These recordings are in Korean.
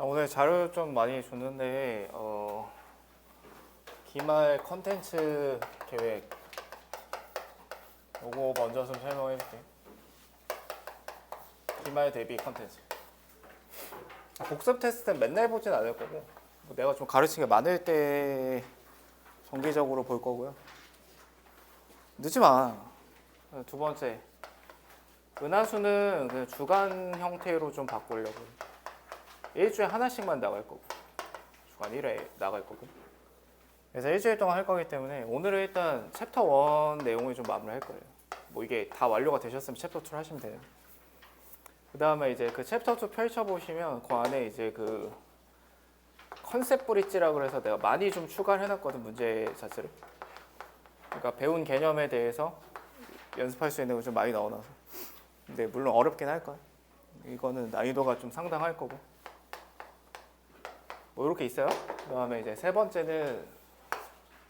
오늘 자료 좀 많이 줬는데 기말 컨텐츠 계획 요거 먼저 좀 설명해 줄게. 기말 대비 컨텐츠. 복습 테스트는 맨날 보진 않을 거고 내가 좀 가르친 게 많을 때 정기적으로 볼 거고요. 늦지 마. 두 번째, 은하수는 그냥 주간 형태로 좀 바꾸려고. 일주일에 하나씩만 나갈 거고 주간 1회 나갈 거고. 그래서 일주일 동안 할 거기 때문에 오늘은 일단 챕터 1 내용을 좀 마무리할 거예요. 뭐 이게 다 완료가 되셨으면 챕터 2를 하시면 돼요. 그 다음에 이제 그 챕터 2 펼쳐보시면 그 안에 이제 그 컨셉 브릿지라고 해서 내가 많이 좀 추가를 해놨거든, 문제 자체를. 그러니까 배운 개념에 대해서 연습할 수 있는 거 좀 많이 넣어놔서. 근데 물론 어렵긴 할 거야. 이거는 난이도가 좀 상당할 거고. 뭐 이렇게 있어요. 그 다음에 이제 세 번째는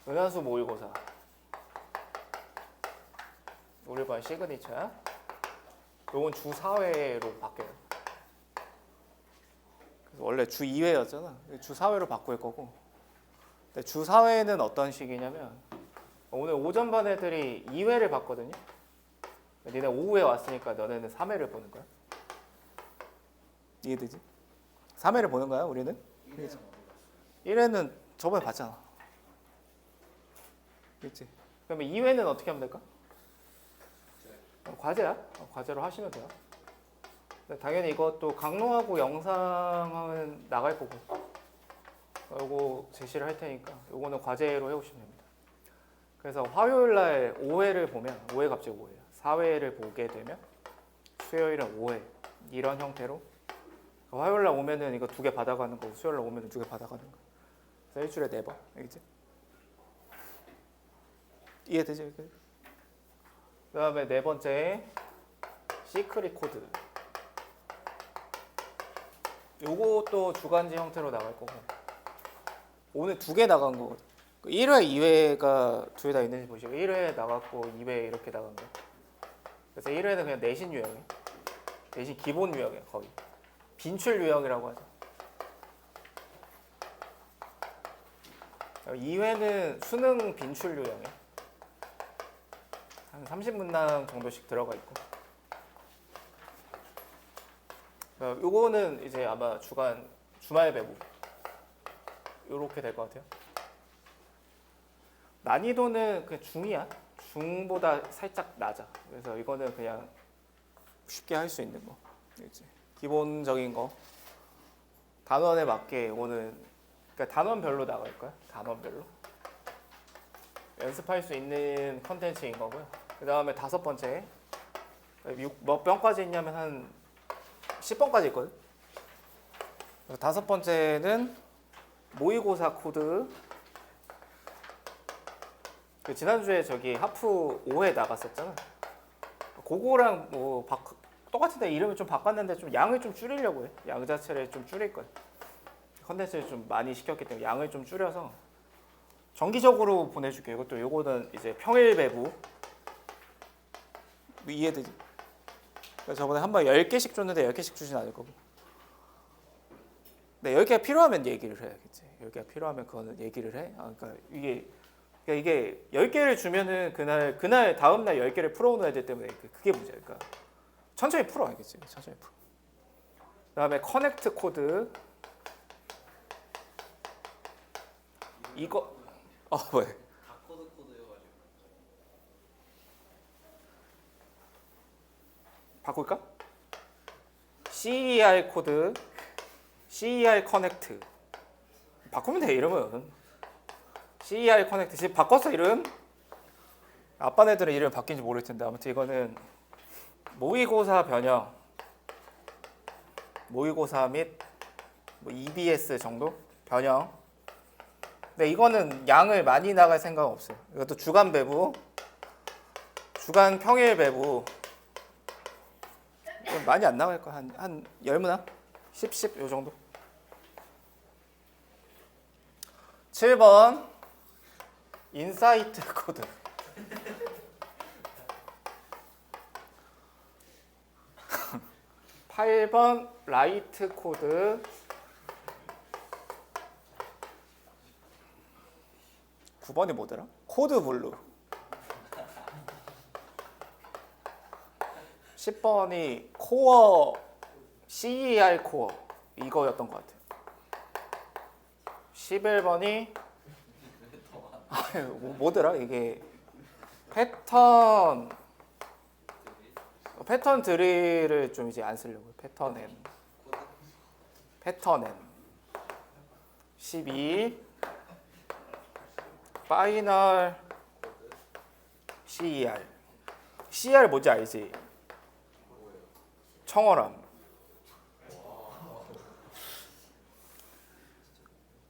은하수 모의고사. 우리 반 시그니처야. 요건 주 4회로 바뀌어요. 원래 주 2회였잖아. 주 4회로 바꿀 거고. 근데 주 4회는 어떤 식이냐면 오늘 오전 반 애들이 2회를 봤거든요. 니네 오후에 왔으니까 너네는 3회를 보는 거야. 이해되지? 3회를 보는 거야, 우리는? 1회는 저번에 봤잖아. 그렇지? 그러면 2회는 어떻게 하면 될까? 과제야. 과제로 하시면 돼요. 당연히 이것도 강로하고 영상은 나갈 거고 이거 제시를 할 테니까 이거는 과제로 해오시면 됩니다. 그래서 화요일 날 5회를 보면 5회 갑자기 5회야. 4회를 보게 되면 수요일은 5회 이런 형태로 화요일 날 오면은 이거 2개 받아가는 거고 수요일 날 오면은 2개 받아가는 거. 그래서 일주일에 4번. 알겠지? 이해되지? 그 다음에 네 번째 시크릿 코드. 요것도 주간지 형태로 나갈 거고 오늘 2개 나간 거거든. 1회, 2회가 2개 다 있는지 보시고 1회 나갔고 2회 이렇게 나간 거. 그래서 1회는 그냥 내신 유형이에요. 내신 기본 유형이에요. 거의 빈출 유형이라고 하죠. 2회는 수능 빈출 유형이에요. 한 30문항 정도씩 들어가 있고 요거는 이제 아마 주말 배부 요렇게 될 것 같아요. 난이도는 그냥 중이야. 중보다 살짝 낮아. 그래서 이거는 그냥 쉽게 할 수 있는 거. 이제 기본적인 거. 단원에 맞게 이거는 그러니까 단원별로 나갈 거야. 단원별로 연습할 수 있는 컨텐츠인 거고요. 그 다음에 5번째 몇 번까지 있냐면 한 10번까지 있거든. 그래서 5번째는 모의고사 코드. 그 지난주에 저기 하프 5회 나갔었잖아. 그거랑 뭐 똑같은데 이름을 좀 바꿨는데 좀 양을 좀 줄이려고 해. 양 자체를 좀 줄일 거야. 컨텐츠를 좀 많이 시켰기 때문에 양을 좀 줄여서 정기적으로 보내줄게. 요거는 이제 평일 배부. 이해되지? 저번에 한 번 10개씩 줬는데 10개씩 주진 않을 거고. 근데 10개가 필요하면 얘기를 해야겠지. 10개가 필요하면 그거는 얘기를 해. 그러니까 이게 10개를 주면은 그날 다음날 10개를 풀어오는 애들 때문에 그게 문제야. 그러니까 천천히 풀어. 알겠지? 천천히 풀어. 그다음에 커넥트 코드. 이거 왜? 코드여가지고 바꿀까? CER 코드, CER 커넥트. 바꾸면 돼, 이름은. CER 커넥트. 지금 바꿨어, 이름? 아빠네들은 이름 바뀐지 모를 텐데 아무튼 이거는 모의고사 변형, 모의고사 및 뭐 EBS 정도 변형. 근데 이거는 양을 많이 나갈 생각은 없어요. 이것도 주간 배부, 주간 평일 배부. 많이 안 나갈 거야. 한 10문항? 10 요 정도. 7번 인사이트 코드. 8번 라이트 코드. 9번이 뭐더라? 코드 블루. 10번이 코어 CER 코어 이거였던 것 같아요. 11번이 뭐더라 이게 패턴 드릴을 좀 이제 안 쓰려고요. 패턴 N 12 파이널 CER 뭔지 알지? 청어람.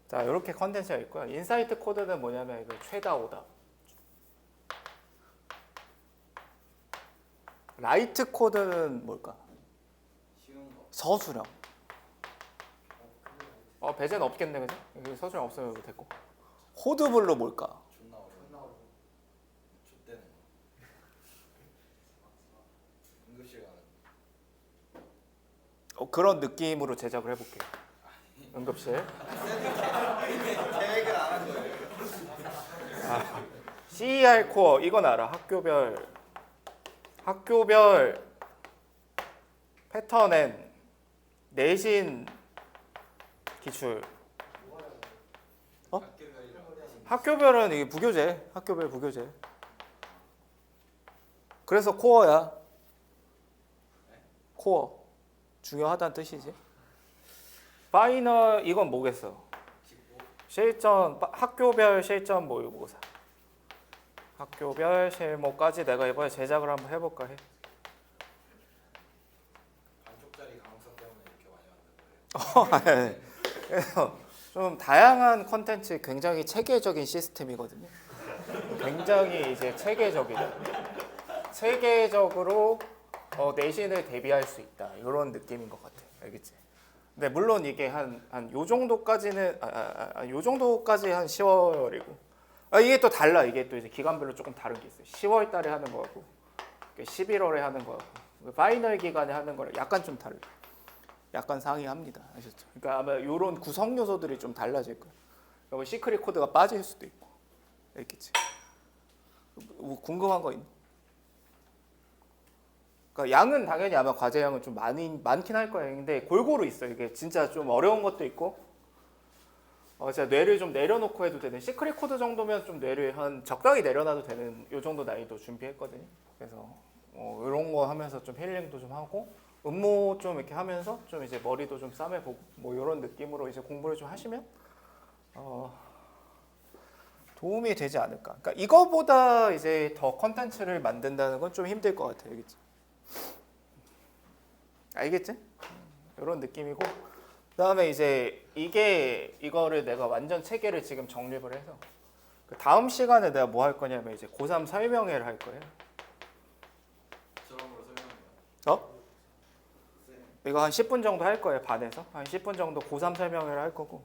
자, 이렇게 컨텐츠가 있고요. 인사이트 코드는 뭐냐면 이거 최다 오답. 라이트 코드는 뭘까? 서술형. 배제는 없겠네, 그죠? 여기 서술형 없으면 이거 됐고. 코드블루 뭘까? 그런 느낌으로 제작을 해볼게요. 응급실. 계획을 안 한 거예요. CER 코어 이건 알아. 학교별 패턴 N 내신 기출. 학교별은 이게 부교재. 학교별 부교재. 그래서 코어야. 코어. 중요하다는 뜻이지. 파이널 이건 뭐겠어? 실전 학교별 실전 모의고사. 학교별 실무까지 내가 이번에 제작을 한번 해볼까 해. 반쪽짜리 가능성 때문에 이렇게 많이 만든 거예요. 그래서 좀 다양한 컨텐츠 굉장히 체계적인 시스템이거든요. 굉장히 이제 체계적이다. 체계적으로 내신을 대비할 수 있다. 이런 느낌인 것 같아. 알겠지? 근데 물론 이게 한 요 정도까지는 요 정도까지 한 10월이고 이게 또 달라. 이게 또 이제 기간별로 조금 다른 게 있어요. 10월 달에 하는 거하고 11월에 하는 거하고 파이널 기간에 하는 거랑 약간 좀 달라. 약간 상이합니다. 아셨죠? 그러니까 아마 이런 구성 요소들이 좀 달라질 거예요. 그러니까 시크릿 코드가 빠질 수도 있고. 알겠지? 뭐 궁금한 거 있나? 그러니까 양은 당연히 아마 과제 양은 좀 많긴 할 거예요. 근데 골고루 있어요. 이게 진짜 좀 어려운 것도 있고, 진짜 뇌를 좀 내려놓고 해도 되는 시크릿 코드 정도면 좀 뇌를 한 적당히 내려놔도 되는 요 정도 난이도 준비했거든요. 그래서 이런 거 하면서 좀 힐링도 좀 하고, 음모 좀 이렇게 하면서 좀 이제 머리도 좀 싸매보고, 뭐 이런 느낌으로 이제 공부를 좀 하시면 도움이 되지 않을까. 그러니까 이거보다 이제 더 컨텐츠를 만든다는 건 좀 힘들 것 같아요. 알겠지? 알겠지? 이런 느낌이고, 그다음에 이제 이거를 내가 완전 체계를 지금 정립을 해서 그 다음 시간에 내가 뭐 할 거냐면 이제 고3 설명회를 할 거예요. 저런 걸로 설명해요. 이거 한 10분 정도 할 거예요. 반에서 한 10분 정도 고3 설명회를 할 거고,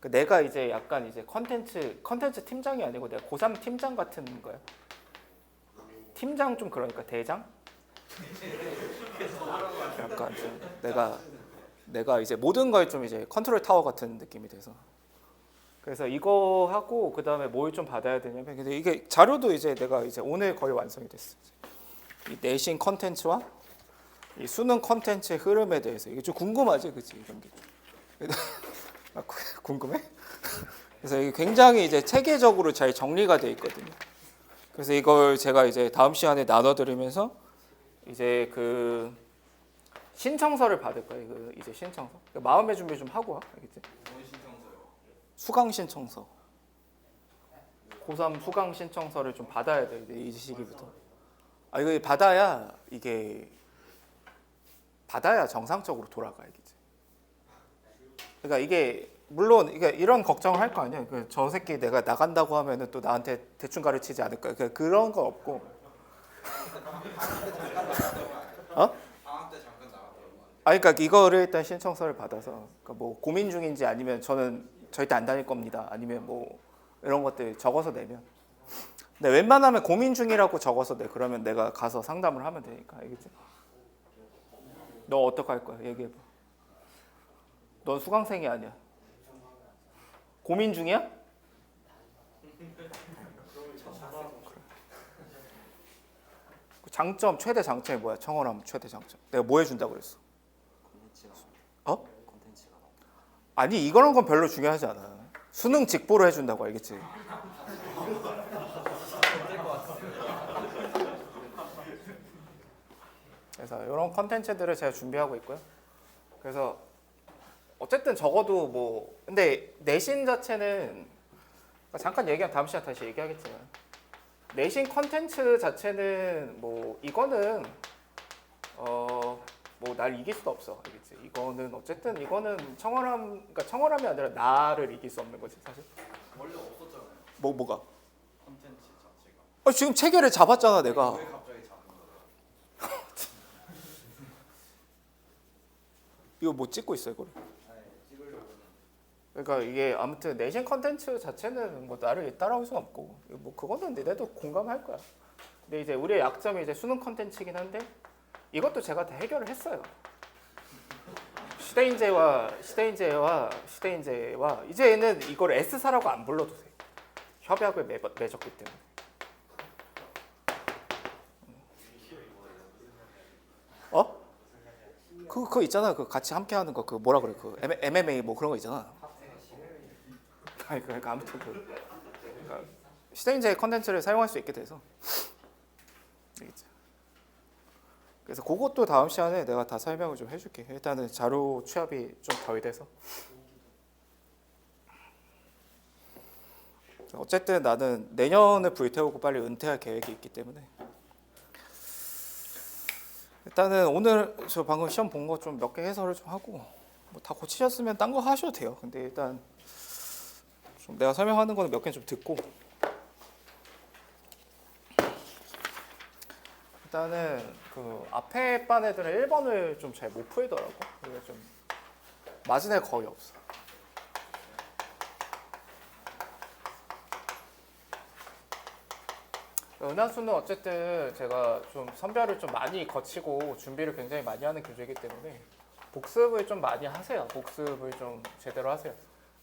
내가 이제 약간 이제 컨텐츠 팀장이 아니고 내가 고3 팀장 같은 거야. 팀장 좀 그러니까 대장? 약간 좀 내가 이제 모든 걸 좀 이제 컨트롤 타워 같은 느낌이 돼서, 그래서 이거 하고 그 다음에 뭘 좀 받아야 되냐면, 근데 이게 자료도 이제 내가 이제 오늘 거의 완성이 됐어. 이 내신 컨텐츠와 이 수능 컨텐츠의 흐름에 대해서 이게 좀 궁금하지, 그치? 이런 게 궁금해? 그래서 이게 굉장히 이제 체계적으로 잘 정리가 돼 있거든요. 그래서 이걸 제가 이제 다음 시간에 나눠드리면서 이제 그 신청서를 받을 거예요. 그 이제 신청서. 그러니까 마음의 준비 좀 하고 와. 알겠지? 뭔 신청서요? 수강 신청서. 고3 수강 신청서를 좀 받아야 돼. 이 시기부터. 이거 받아야 정상적으로 돌아가. 알겠지? 그러니까 이게 물론 이런 걱정을 할 거 아니야. 저 새끼 내가 나간다고 하면은 또 나한테 대충 가르치지 않을까. 그런 거 없고. 방학 때 잠깐 나갔다 온 거 같아요. 그러니까 이거를 일단 신청서를 받아서, 그러니까 뭐 고민 중인지 아니면 저는 절대 안 다닐 겁니다. 아니면 뭐 이런 것들 적어서 내면. 근데 웬만하면 고민 중이라고 적어서 내. 그러면 내가 가서 상담을 하면 되니까. 알겠지? 너 어떻게 할 거야? 얘기해봐. 넌 수강생이 아니야. 고민 중이야? 장점 최대 장점이 뭐야? 청원하면 최대 장점. 내가 뭐 해준다고 그랬어? 콘텐츠가 어? 콘텐츠가 너무 아니 이거는 건 별로 중요하지 않아. 수능 직보로 해준다고 알겠지? 그래서 이런 컨텐츠들을 제가 준비하고 있고요. 그래서 어쨌든 적어도 뭐 근데 내신 자체는 잠깐 얘기한 다음 시간 다시 얘기하겠지만 내신 컨텐츠 자체는 뭐 이거는 뭐 날 이길 수도 없어 알겠지? 이거는 어쨌든 이거는 그러니까 청원함이 아니라 나를 이길 수 없는 거지 사실. 원래 없었잖아요. 뭐가? 콘텐츠 자체가. 지금 체계를 잡았잖아 내가. 왜 갑자기 잡은 거예요? 이거 뭐 찍고 있어 이거를. 아니 찍으려고는. 그러니까 이게 아무튼 내신 컨텐츠 자체는 뭐 나를 따라올 수는 없고 뭐 그거는 니네도 공감할 거야. 근데 이제 우리의 약점이 이제 수능 컨텐츠이긴 한데 이것도 제가 다 해결을 했어요. 시대인재와 이제는 이걸 S사라고 안 불러도 돼. 협약을 맺었기 때문에. 어? 그거 있잖아. 그 같이 함께 하는 거 그 뭐라 그래? 그 MMA 뭐 그런 거 있잖아. 아니 그러니까 아무튼 그러니까 시대인재 컨텐츠를 사용할 수 있게 돼서 알겠지? 그래서 그것도 다음 시간에 내가 다 설명을 좀 해줄게. 일단은 자료 취합이 좀 덜 돼서. 어쨌든 나는 내년을 불태우고 빨리 은퇴할 계획이 있기 때문에 일단은 오늘 저 방금 시험 본 거 좀 몇 개 해설을 좀 하고 뭐 다 고치셨으면 딴 거 하셔도 돼요. 근데 일단 좀 내가 설명하는 거는 몇 개 좀 듣고 일단은 그 앞에 반 애들은 1번을 좀 잘 못 풀더라고. 그래서 좀 맞은 애 거의 없어. 은하수는 어쨌든 제가 좀 선별을 좀 많이 거치고 준비를 굉장히 많이 하는 교재이기 때문에 복습을 좀 많이 하세요. 복습을 좀 제대로 하세요.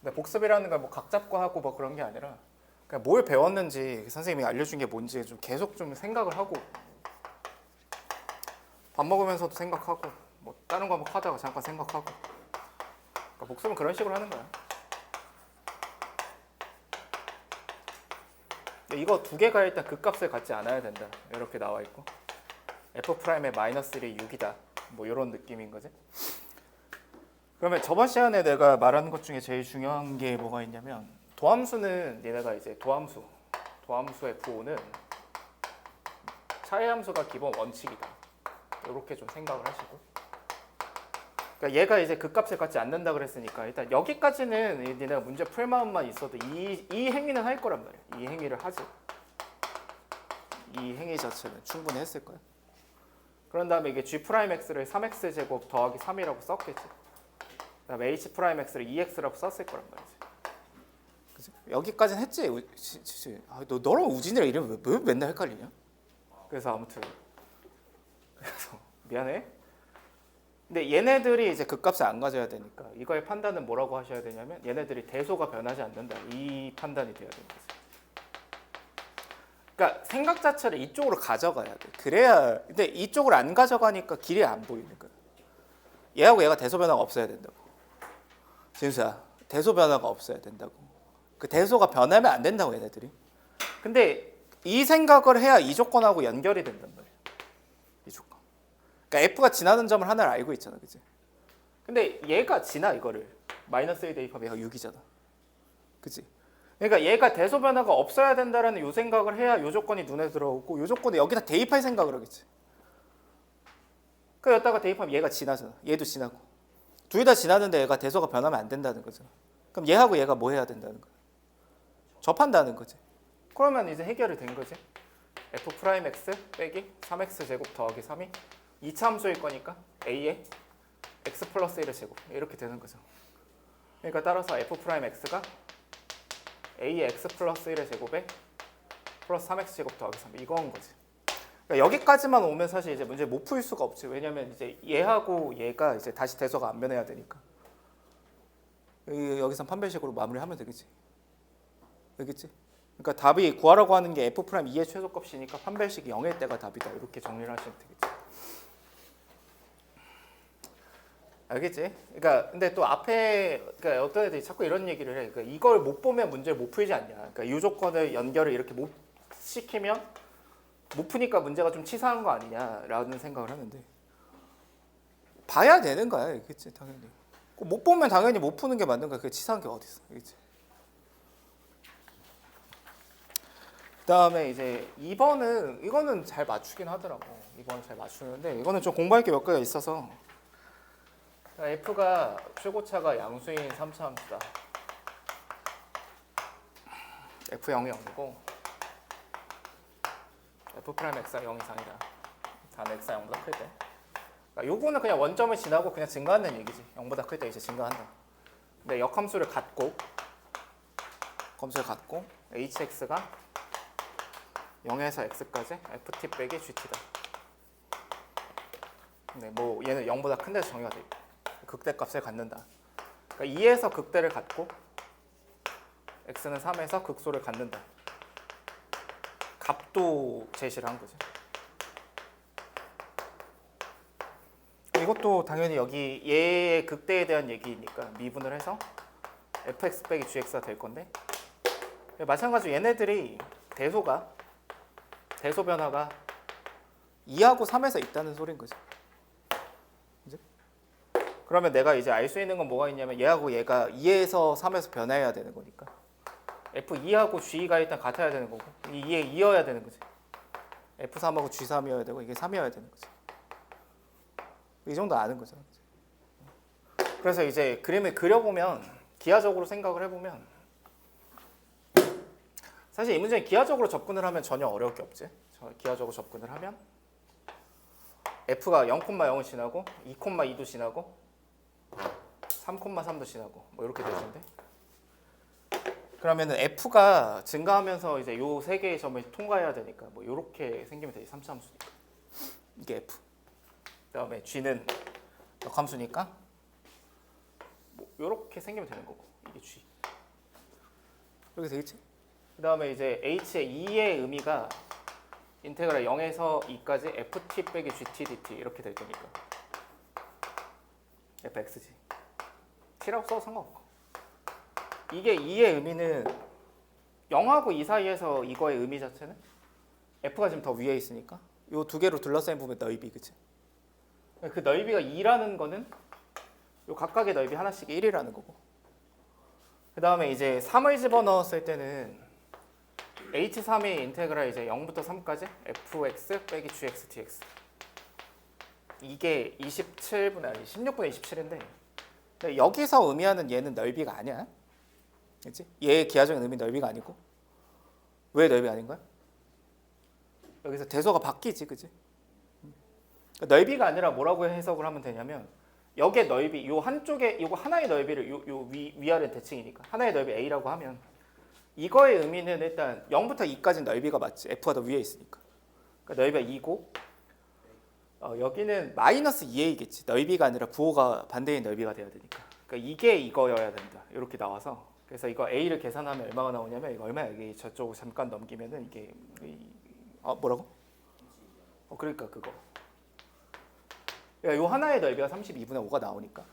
근데 복습이라는 건 뭐 각 잡고 하고 뭐 그런 게 아니라 그냥 뭘 배웠는지 선생님이 알려준 게 뭔지 좀 계속 좀 생각을 하고 밥 먹으면서도 생각하고 뭐 다른 거 뭐 하다가 잠깐 생각하고 그러니까 복습은 그런 식으로 하는 거야. 이거 두 개가 일단 극값을 갖지 않아야 된다. 이렇게 나와 있고 f 프라임의 마이너스 1이 6이다. 뭐 이런 느낌인 거지. 그러면 저번 시간에 내가 말하는 것 중에 제일 중요한 게 뭐가 있냐면 도함수는 얘네가 이제 도함수 F5는 차이함수가 기본 원칙이다. 이렇게 좀 생각을 하시고 그러니까 얘가 이제 극값을 갖지 않는다 그랬으니까 일단 여기까지는 니네가 문제 풀 마음만 있어도 이 행위는 할 거란 말이야. 이 행위를 하지. 이 행위 자체는 충분히 했을 거야. 그런 다음에 이게 G'X를 3X 제곱 더하기 3이라고 썼겠지. 그다음에 H'X를 2X라고 썼을 거란 말이지. 그치? 여기까지는 했지. 너랑 우진이랑 이름 왜 맨날 헷갈리냐? 그래서 아무튼 그래서 미안해. 근데 얘네들이 이제 극값을 안 가져야 되니까 이거의 판단은 뭐라고 하셔야 되냐면 얘네들이 대소가 변하지 않는다. 이 판단이 돼야 되는 거지. 그러니까 생각 자체를 이쪽으로 가져가야 돼. 그래야 근데 이쪽으로 안 가져가니까 길이 안 보이는 거야. 얘하고 얘가 대소 변화가 없어야 된다고. 진수야, 대소 변화가 없어야 된다고. 그 대소가 변하면 안 된다고 얘네들이. 근데 이 생각을 해야 이 조건하고 연결이 된단 말이야. 이 조건. 그러니까 F가 지나는 점을 하나를 알고 있잖아, 그치? 근데 얘가 지나 이거를 마이너스 1 대입하면 얘가 6이잖아, 그치? 그러니까 얘가 대소 변화가 없어야 된다라는 요 생각을 해야 요 조건이 눈에 들어오고 요 조건에 여기다 대입할 생각을 하겠지. 그 여기다가 대입하면 얘가 지나잖아, 얘도 지나고 둘 다 지나는데 얘가 대소가 변하면 안 된다는 거잖아. 그럼 얘하고 얘가 뭐 해야 된다는 거야? 접한다는 거지. 그러면 이제 해결이 된 거지. F'X 빼기 3X 제곱 더하기 3이 2차 함수일 거니까 A에 X 플러스 1의 제곱 이렇게 되는 거죠. 그러니까 따라서 F'X가 A의 X 플러스 1의 제곱에 플러스 3X 제곱 더하기 3 이거인 거지. 그러니까 여기까지만 오면 사실 이제 문제 못 풀 수가 없지. 왜냐면 이제 얘하고 얘가 이제 다시 대소가 안 변해야 되니까. 여기선 판별식으로 마무리하면 되겠지. 알겠지? 그러니까 답이 구하라고 하는 게 f 프라임 2의 최소값이니까 판별식이 0일 때가 답이다. 이렇게 정리를 하시면 되겠죠. 알겠지? 그러니까 근데 또 앞에 그러니까 어떤 애들이 자꾸 이런 얘기를 해. 그러니까 이걸 못 보면 문제를 못 풀지 않냐. 그러니까 이 조건을 연결을 이렇게 못 시키면 못 푸니까 문제가 좀 치사한 거 아니냐라는 생각을 하는데 봐야 되는 거야, 알겠지? 당연히. 못 보면 당연히 못 푸는 게 맞는 거야. 그게 치사한 게 어디 있어, 알겠지? 그다음에 이제 2번은 이거는 잘 맞추긴 하더라고. 2번 잘 맞추는데 이거는 좀 공부할 게 몇 개가 있어서 f가 최고차가 양수인 3차 함수다. f 0이 0이고 f 프라임 x가 0 이상이다. 단 x가 0보다 클 때. 그러니까 요거는 그냥 원점을 지나고 그냥 증가한다는 얘기지. 0보다 클 때 이제 증가한다. 근데 역함수를 갖고 hx가 0에서 x까지 ft 빼기 gt다. 네, 뭐 얘는 0보다 큰 데서 정의가 돼 있고 극대값을 갖는다. 그러니까 2에서 극대를 갖고 x는 3에서 극소를 갖는다. 값도 제시를 한 거지. 이것도 당연히 여기 얘의 극대에 대한 얘기니까 미분을 해서 fx 빼기 gx가 될 건데 마찬가지로 얘네들이 대소 변화가 2하고 3에서 있다는 소린 거지. 이제? 그러면 내가 이제 알 수 있는 건 뭐가 있냐면 얘하고 얘가 2에서 3에서 변해야 되는 거니까 F2하고 G가 일단 같아야 되는 거고 이 2에 2여야 되는 거지. F3하고 G3이어야 되고 이게 3이어야 되는 거지. 이 정도 아는 거죠. 그래서 이제 그림을 그려보면 기하적으로 생각을 해보면 사실 이 문제는 기하적으로 접근을 하면 전혀 어려울 게 없지. 기하적으로 접근을 하면 F가 0,0을 지나고 2,2도 지나고 3,3도 지나고 뭐 이렇게 될 텐데 그러면은 F가 증가하면서 이제 요 세 개의 점을 통과해야 되니까 뭐 이렇게 생기면 되지. 3차 함수니까 이게 F. 그다음에 G는 역함수니까 뭐 이렇게 생기면 되는 거고 이게 G. 이렇게 되겠지? 그다음에 이제 H의 2의 의미가 인테그랄 0에서 2까지 ft 빼기 gt dt 이렇게 될 테니까 fxg. t라고 써도 상관없고 이게 2의 의미는 0하고 2 사이에서 이거의 의미 자체는 f가 지금 더 위에 있으니까 이 두 개로 둘러싸인 부분 넓이, 그치? 그 넓이가 2라는 거는 요 각각의 넓이 하나씩 1이라는 거고 그 다음에 이제 3을 집어넣었을 때는 h3의 인테그랄 이제 0부터 3까지 fx 빼기 gx dx 이게 27분의 아니 16분의 27인데 여기서 의미하는 얘는 넓이가 아니야. 그치? 얘의 기하적인 의미 넓이가 아니고 왜 넓이 아닌 거야? 여기서 대소가 바뀌지, 그치? 그러니까 넓이가 아니라 뭐라고 해석을 하면 되냐면 여기의 넓이, 요 한쪽에 요거 하나의 넓이를 요 위아래 대칭이니까 하나의 넓이 a라고 하면 이거의 의미는 일단 0부터 2까지는 넓이가 맞지. f가 더 위에 있으니까. 그러니까 넓이가 2고 여기는 마이너스 2a겠지. 넓이가 아니라 부호가 반대인 넓이가 돼야 되니까. 그러니까 이게 이거여야 된다. 이렇게 나와서 그래서 이거 a를 계산하면 얼마가 나오냐면 이거 얼마야? 이게 저쪽으로 잠깐 넘기면은 이게 뭐라고? 그러니까 그거. 요 하나의 넓이가 32분의 5가 나오니까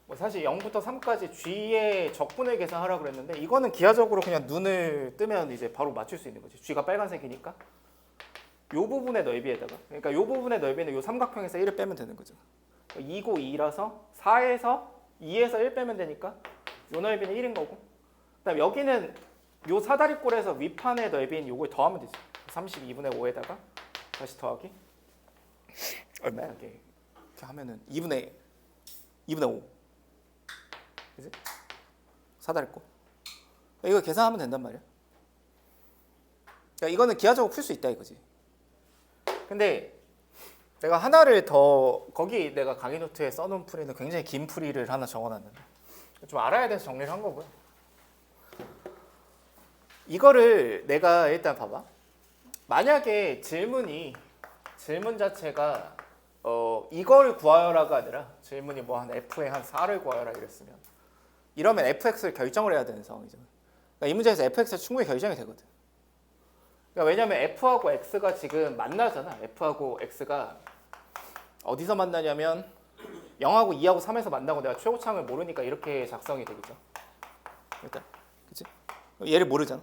뭐 사실 0부터 3까지 g의 적분을 계산하라고 그랬는데 이거는 기하적으로 그냥 눈을 뜨면 이제 바로 맞출 수 있는 거지. g가 빨간색이니까 요 부분의 넓이에다가 그러니까 요 부분의 넓이는 요 삼각형에서 1을 빼면 되는 거죠. 2고 2라서 4에서 2에서 1 빼면 되니까 요 넓이는 1인 거고 그다음 여기는 요 사다리꼴에서 위판의 넓이인 요걸 더하면 되지. 32분의 5에다가 다시 더하기 얼마야 이게? 이렇게 하면은 2분의 5 그지? 사다리꼴 이거 계산하면 된단 말이야. 그러니까 이거는 기하적으로 풀 수 있다 이거지. 근데 내가 하나를 더 거기 내가 강의 노트에 써놓은 풀이는 굉장히 긴 풀이를 하나 적어놨는데 좀 알아야 돼서 정리를 한 거고요. 이거를 내가 일단 봐봐. 만약에 질문 자체가 이걸 구하여라가 아니라 질문이 뭐 한 f의 한 4를 구하여라 이랬으면 이러면 fx를 결정을 해야 되는 상황이죠. 그러니까 이 문제에서 fx가 충분히 결정이 되거든. 그러니까 왜냐면 f하고 x가 지금 만나잖아. f하고 x가 어디서 만나냐면 0하고 2하고 3에서 만나고 내가 최고창을 모르니까 이렇게 작성이 되겠죠. 일단 그치? 얘를 모르잖아.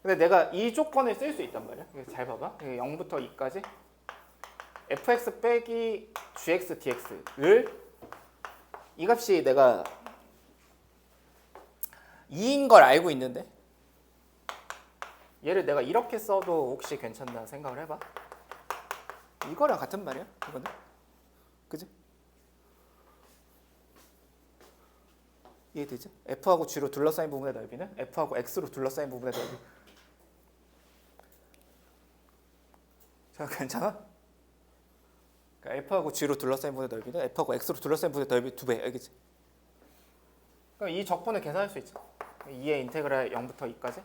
근데 내가 이 조건을 쓸 수 있단 말이야. 잘 봐봐. 0부터 2까지 fx 빼기 gx dx를 이 값이 내가 2인 걸 알고 있는데 얘를 내가 이렇게 써도 혹시 괜찮나 생각을 해봐. 이거랑 같은 말이야. 이거는 그지? 이해되지? f하고 g로 둘러싸인 부분의 넓이는 f하고 x로 둘러싸인 부분의 넓이. 자, 괜찮아? 그러니까 f하고 g로 둘러싸인 부분의 넓이는 f하고 x로 둘러싸인 부분의 넓이 2배, 알겠지? 그럼 이 적분을 계산할 수 있지. 2의 인테그랄 0부터 2까지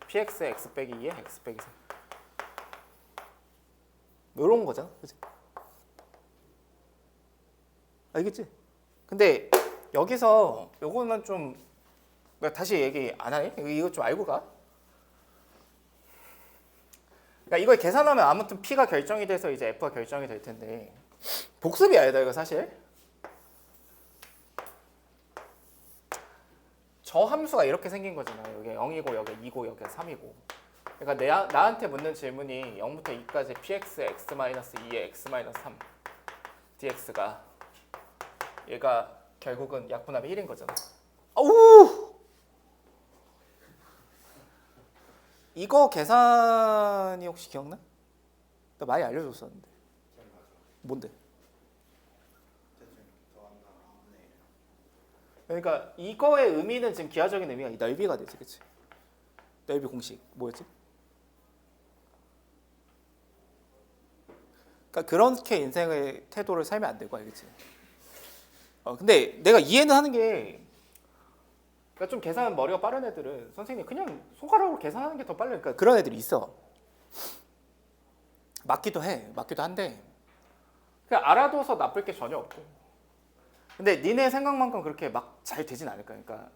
px x 빼기 2에 x 빼기 3 이런 거잖아, 그치? 알겠지? 근데 여기서 요거는 좀 다시 얘기 안 하니? 이거 좀 알고 가. 그러니까 이걸 계산하면 아무튼 p가 결정이 돼서 이제 f가 결정이 될 텐데 복습이 아니다 이거 사실. 저 함수가 이렇게 생긴 거잖아. 여기 0이고 여기 2고 여기 3이고. 그러니까 나한테 묻는 질문이 0부터 2까지 px x-2의 x-3 dx가 얘가 결국은 약분하면 1인 거잖아. 아우! 이거 계산이 혹시 기억나? 나 많이 알려줬었는데. 뭔데? 그러니까 이거의 의미는 지금 기하적인 의미가 이 넓이가 되지, 그치? 넓이 공식 뭐였지? 그러니까 그렇게 인생의 태도를 살면 안 되고, 알겠지? 근데 내가 이해는 하는 게, 그러니까 좀 계산 머리가 빠른 애들은 선생님 그냥 손가락으로 계산하는 게 더 빨라. 그러니까 그런 애들이 있어. 맞기도 한데, 그냥 알아둬서 나쁠 게 전혀 없고. 근데 니네 생각만큼 그렇게 막 잘 되진 않을 거야. 그러니까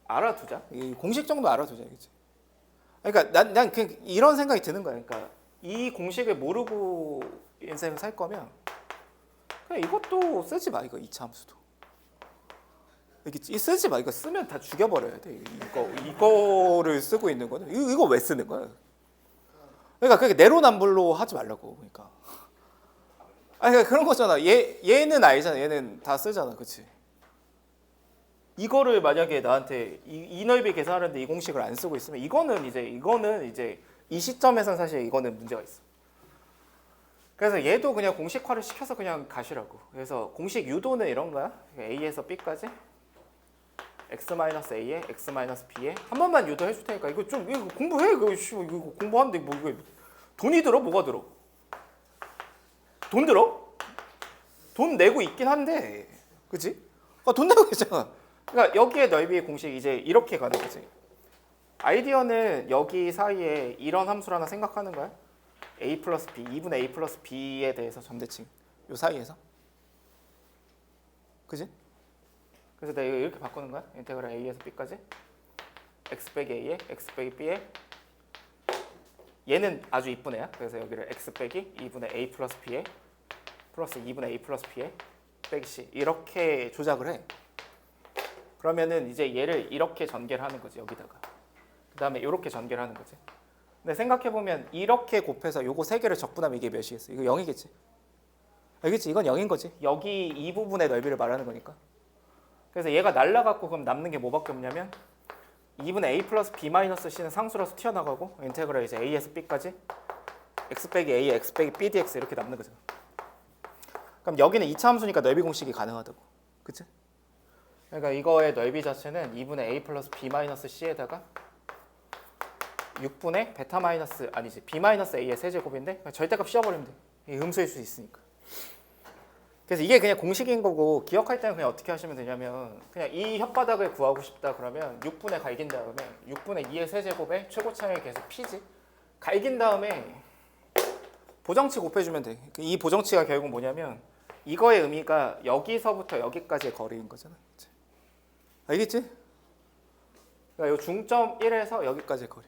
알아두자. 이 공식 정도 알아두자, 그치? 그러니까 난 그냥 이런 생각이 드는 거야. 그러니까 이 공식을 모르고 인생을 살 거면 그냥 이것도 쓰지 마. 이거 2차 함수도. 이게 쓰지 마. 이거 쓰면 다 죽여버려야 돼. 이거를 쓰고 있는 거는 이거 왜 쓰는 거야? 그러니까 그게 내로남불로 하지 말라고. 그러니까. 그러니까 그런 거잖아. 얘는 알잖아. 얘는 다 쓰잖아, 그렇지? 이거를 만약에 나한테 이 넓이 계산하는데 이 공식을 안 쓰고 있으면 이거는 이제 이 시점에선 사실 이거는 문제가 있어. 그래서 얘도 그냥 공식화를 시켜서 그냥 가시라고. 그래서 공식 유도는 이런 거야. a에서 b까지 x-a에 x-b에 한 번만 유도해 줄 테니까 이거 공부해. 이거 공부하는데 뭐 이거 돈이 들어? 뭐가 들어? 돈 들어? 돈 내고 있긴 한데, 그치? 돈 내고 있잖아. 그러니까 여기에 넓이의 공식 이제 이렇게 가는 거지. 아이디어는 여기 사이에 이런 함수를 하나 생각하는 거야. a 플러스 b, 2분의 a 플러스 b에 대해서 점대칭. 요 사이에서. 그치? 그래서 내가 이렇게 바꾸는 거야. 인테그랄 a에서 b까지. x 빼기 a에 x 빼기 b에 얘는 아주 이쁜 애야. 그래서 여기를 x 빼기 2분의 a 플러스 b에 플러스 2분의 a 플러스 b에 빼기 c 이렇게 조작을 해. 그러면은 이제 얘를 이렇게 전개를 하는 거지, 여기다가. 그 다음에 이렇게 전개를 하는 거지. 근데 생각해보면 이렇게 곱해서 요거 세 개를 적분하면 이게 몇이겠어? 이거 0이겠지? 알겠지? 이건 0인 거지. 여기 이 부분의 넓이를 말하는 거니까. 그래서 얘가 날라갔고 그럼 남는 게 뭐밖에 없냐면 2분의 a 플러스 b 마이너스 c는 상수라서 튀어나가고 인테그랄 이제 a에서 b까지 x 빼기 a에 x 빼기 b dx 이렇게 남는 거잖아. 그럼 여기는 2차 함수니까 넓이 공식이 가능하다고. 그치? 그러니까 이거의 넓이 자체는 2분의 a 플러스 b 마이너스 c에다가 6분의 베타 마이너스 아니지 b 마이너스 a의 세제곱인데 절대값 씌워버리면 돼. 이게 음수일 수 있으니까. 그래서 이게 그냥 공식인 거고 기억할 때는 그냥 어떻게 하시면 되냐면 그냥 이 혓바닥을 구하고 싶다 그러면 6분의 갈긴 다음에 6분의 2의 세제곱에 최고차의 계수 p지 갈긴 다음에 보정치 곱해주면 돼. 이 보정치가 결국 뭐냐면 이거의 의미가 여기서부터 여기까지의 거리인 거잖아. 알겠지? 그러니까 이 중점 1에서 여기까지의 거리.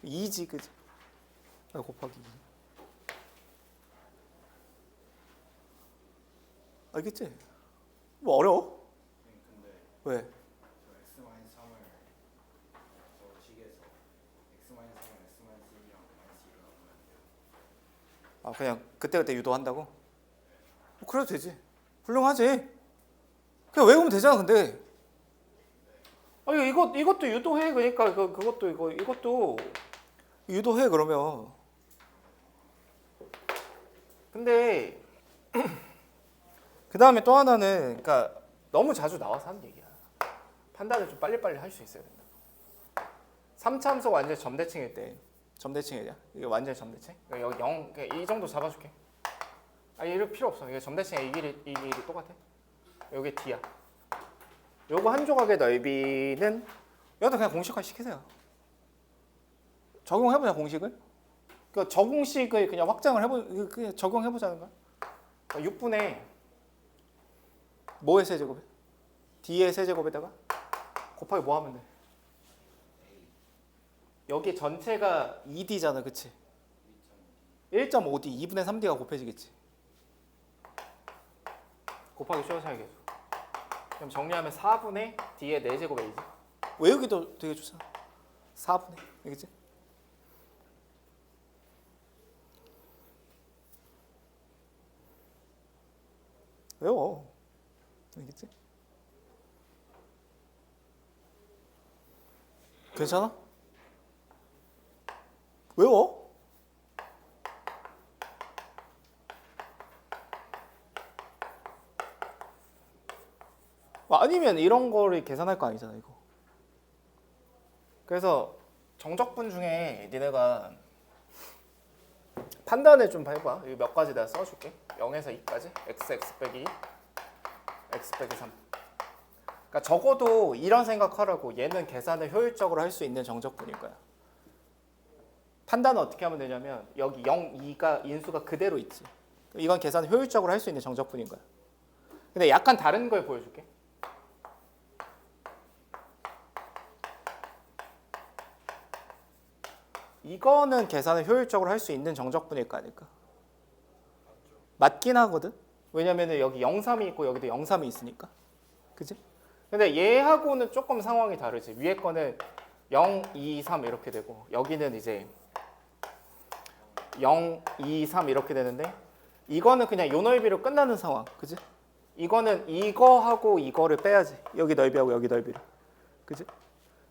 2지 그지? 곱하기 2. 알겠지? 뭐 어려워? 근데 왜? 저 x-3을 저 식에서 x-3은 x-1이랑 -1을 나누면 안 돼요. 아 그냥 그때그때 유도한다고? 뭐 그래도 되지. 훌륭하지. 그냥 외우면 되잖아 근데. 아 이것도 유도해. 그러니까 이것도 유도해 그러면. 근데 그 다음에 또 하나는 그러니까 너무 자주 나와서 하는 얘기야. 판단을 좀 빨리빨리 할 수 있어야 된다. 3참수가 완전 점대칭일 때 점대칭이냐? 이게 완전 점대칭? 여기 0, 이 정도 잡아줄게. 아 이럴 필요 없어. 이게 점대칭에 이 길이 똑같아. 여기 D야. 요거 한 조각의 넓이는 여기다 그냥 공식화 시키세요. 적용해보자 공식을. 그 적공식을 그냥 확장을 그냥 적용해보자는 거야. 6분의 뭐의 세제곱에? D의 세제곱에다가 곱하기 뭐 하면 돼? 여기 전체가 2D잖아 그치? 1.5D 2분의 3D가 곱해지겠지. 곱하기 쉬워서 계수. 그럼 정리하면 4분의 D의 4제곱 A지. 외우기도 되게 좋잖아. 4분의 알겠지? 외워. 알겠지? 괜찮아? 외워. 아니면 이런 거를 계산할 거 아니잖아 이거. 그래서 정적분 중에 니네가 판단을 좀 해봐. 이거 몇 가지 내가 써줄게. 0에서 2까지 x 빼기 2 x 빼기 3. 그러니까 적어도 이런 생각하라고. 얘는 계산을 효율적으로 할 수 있는 정적분일 거야. 판단은 어떻게 하면 되냐면 여기 0, 2가 인수가 그대로 있지. 이건 계산을 효율적으로 할 수 있는 정적분인 거야. 근데 약간 다른 걸 보여줄게. 이거는 계산을 효율적으로 할 수 있는 정적분일 거 아닐까? 맞긴 하거든. 왜냐면은 여기 0, 3이 있고 여기도 0, 3이 있으니까. 그지? 근데 얘하고는 조금 상황이 다르지. 위에 거는 0, 2, 3 이렇게 되고 여기는 이제 0, 2, 3 이렇게 되는데 이거는 그냥 요 넓이로 끝나는 상황. 그지? 이거는 이거하고 이거를 빼야지. 여기 넓이하고 여기 넓이를. 그지?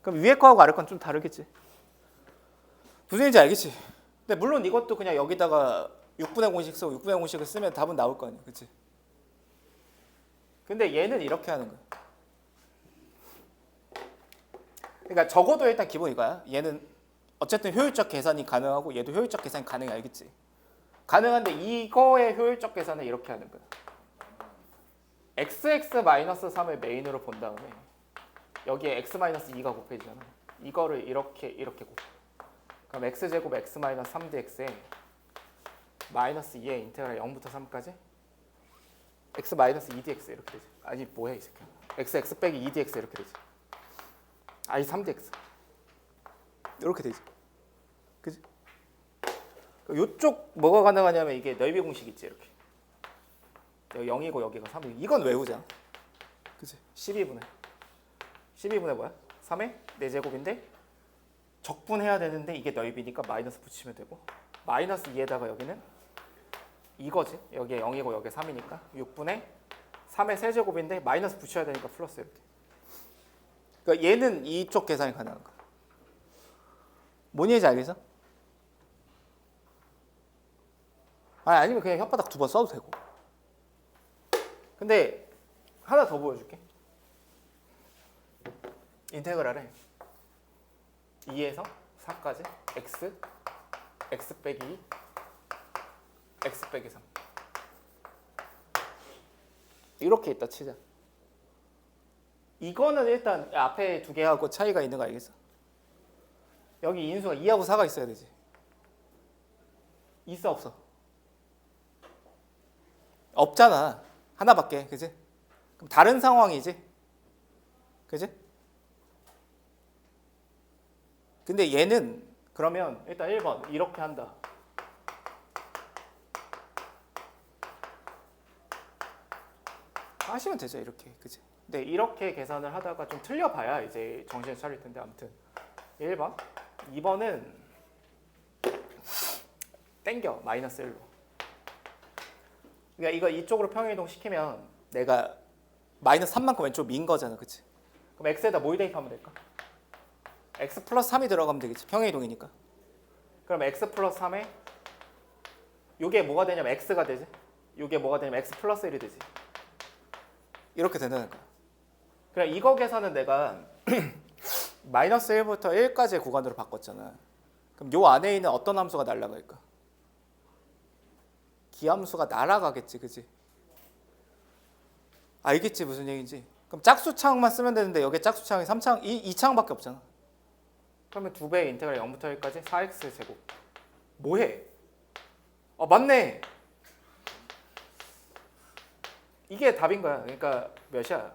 그럼 위에 거하고 아래 건 좀 다르겠지. 무슨 얘기인지 알겠지? 근데 물론 이것도 그냥 여기다가 6분의 공식 쓰고 6분의 공식을 쓰면 답은 나올 거 아니야. 그치? 근데 얘는 이렇게 하는 거야. 그러니까 적어도 일단 기본 이거야. 얘는 어쨌든 효율적 계산이 가능하고 얘도 효율적 계산이 가능해. 알겠지? 가능한데 이거의 효율적 계산은 이렇게 하는 거야. XX-3을 메인으로 본 다음에 여기에 x-2가 곱해지잖아. 이거를 이렇게 곱해. 그럼 x제곱 x-3dx에 마이너스 2의 인테그랄 0부터 3까지 x-2dx 이렇게 되지. 아니 뭐야 이 새끼야. x 빼기 2dx 이렇게 되지. 아니 3dx 이렇게 되지. 그지? 요쪽 뭐가 가능하냐면 이게 넓이 공식 있지 이렇게. 여기 0이고 여기가 3이고 이건 외우자. 그지? 12분의 뭐야? 3의 4제곱인데 적분해야 되는데 이게 넓이니까 마이너스 붙이면 되고 마이너스 2에다가 여기는 이거지. 여기에 0이고 여기에 3이니까 6분의 3의 세제곱인데 마이너스 붙여야 되니까 플러스 이렇게. 그러니까 얘는 이쪽 계산이 가능한 거야. 뭔 얘기인지 알겠어? 아니면 그냥 혓바닥 2번 써도 되고. 근데 하나 더 보여줄게. 인테그랄에 2에서 4까지 x 빼기 2 x 빼기 3 이렇게 있다 치자. 이거는 일단 앞에 두 개하고 차이가 있는 거 알겠어? 여기 인수가 2하고 4가 있어야 되지. 있어 없어? 없잖아. 하나밖에. 그지? 그럼 다른 상황이지. 그지? 근데 얘는 그러면 일단 1번 이렇게 한다. 하시면 되죠 이렇게, 그지? 근데 이렇게 계산을 하다가 좀 틀려봐야 이제 정신 차릴 텐데 아무튼 1번, 2번은 땡겨 마이너스 1로. 그러니까 이거 이쪽으로 평행이동 시키면 내가 마이너스 3만큼 왼쪽 민 거잖아, 그치? 그럼 x에다 뭘 대입하면 될까? x 플러스 3이 들어가면 되겠지, 평행이동이니까. 그럼 x 플러스 3에 요게 뭐가 되냐면 x가 되지, 요게 뭐가 되냐면 x 플러스 1이 되지. 이렇게 된다는 거야. 그럼 이거 계산은 내가 마이너스 1부터 1까지의 구간으로 바꿨잖아. 그럼 요 안에 있는 어떤 함수가 날아갈까? 기함수가 날아가겠지, 그지? 알겠지 무슨 얘기인지? 그럼 짝수창만 쓰면 되는데 여기 짝수창이 3창, 2창밖에 없잖아. 그러면 2배의 인테그랄 0부터 1까지 4x 제곱. 뭐해? 맞네. 이게 답인 거야. 그러니까 몇이야?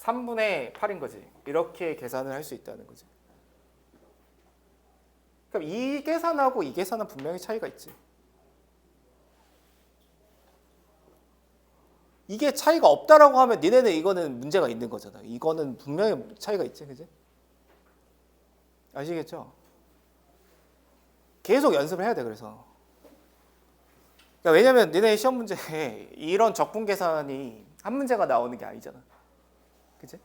3분의 8인 거지. 이렇게 계산을 할 수 있다는 거지. 그럼 이 계산하고 이 계산은 분명히 차이가 있지. 이게 차이가 없다라고 하면 니네는 이거는 문제가 있는 거잖아. 이거는 분명히 차이가 있지, 그지? 아시겠죠? 계속 연습을 해야 돼. 그래서 그러니까 왜냐면 니네 시험 문제에 이런 적분 계산이 한 문제가 나오는 게 아니잖아, 그치?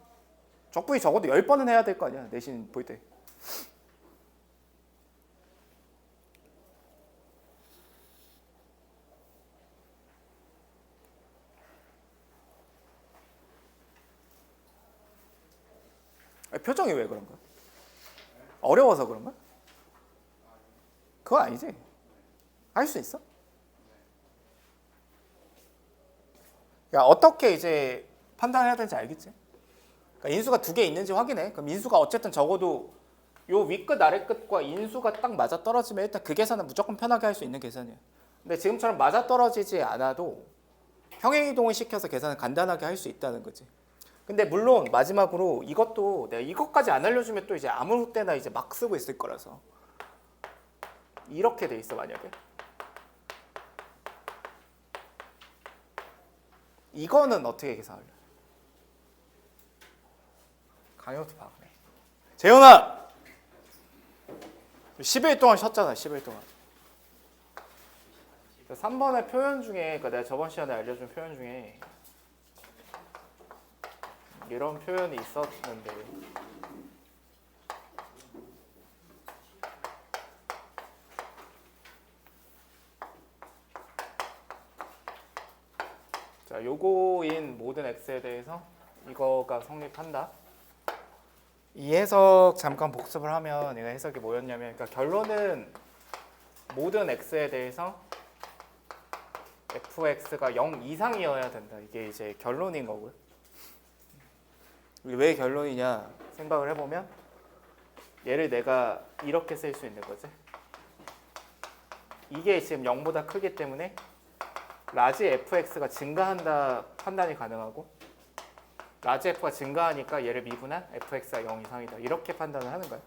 적분이 적어도 10번은 해야 될 거 아니야, 내신 볼 때. 표정이 왜 그런 거야? 어려워서 그런 거야? 그거 아니지? 할 수 있어? 야, 어떻게 이제 판단해야 되는지 알겠지? 그러니까 인수가 2개 있는지 확인해. 그럼 인수가 어쨌든 적어도 요 윗끝 아래끝과 인수가 딱 맞아 떨어지면 일단 그 계산은 무조건 편하게 할 수 있는 계산이야. 근데 지금처럼 맞아 떨어지지 않아도 평행이동을 시켜서 계산을 간단하게 할 수 있다는 거지. 근데 물론 마지막으로 이것도 내가 이것까지 안 알려주면 또 이제 아무 때나 이제 막 쓰고 있을 거라서 이렇게 돼 있어. 만약에 이거는 어떻게 계산할래? 강요도 박네. 재현아! 10일 동안 쉬었잖아. 10일 동안. 3번의 표현 중에, 그러니까 내가 저번 시간에 알려준 표현 중에 이런 표현이 있었는데 자, 요거인 모든 x에 대해서 이거가 성립한다. 이 해석 잠깐 복습을 하면 얘가 해석이 뭐였냐면, 그러니까 결론은 모든 x에 대해서 fx가 0 이상이어야 된다. 이게 이제 결론인 거고요. 왜 결론이냐 생각을 해보면 얘를 내가 이렇게 쓸 수 있는 거지. 이게 지금 0보다 크기 때문에 라지 fx가 증가한다 판단이 가능하고, 라지 f가 증가하니까 얘를 미분한 fx가 0 이상이다. 이렇게 판단을 하는 거야.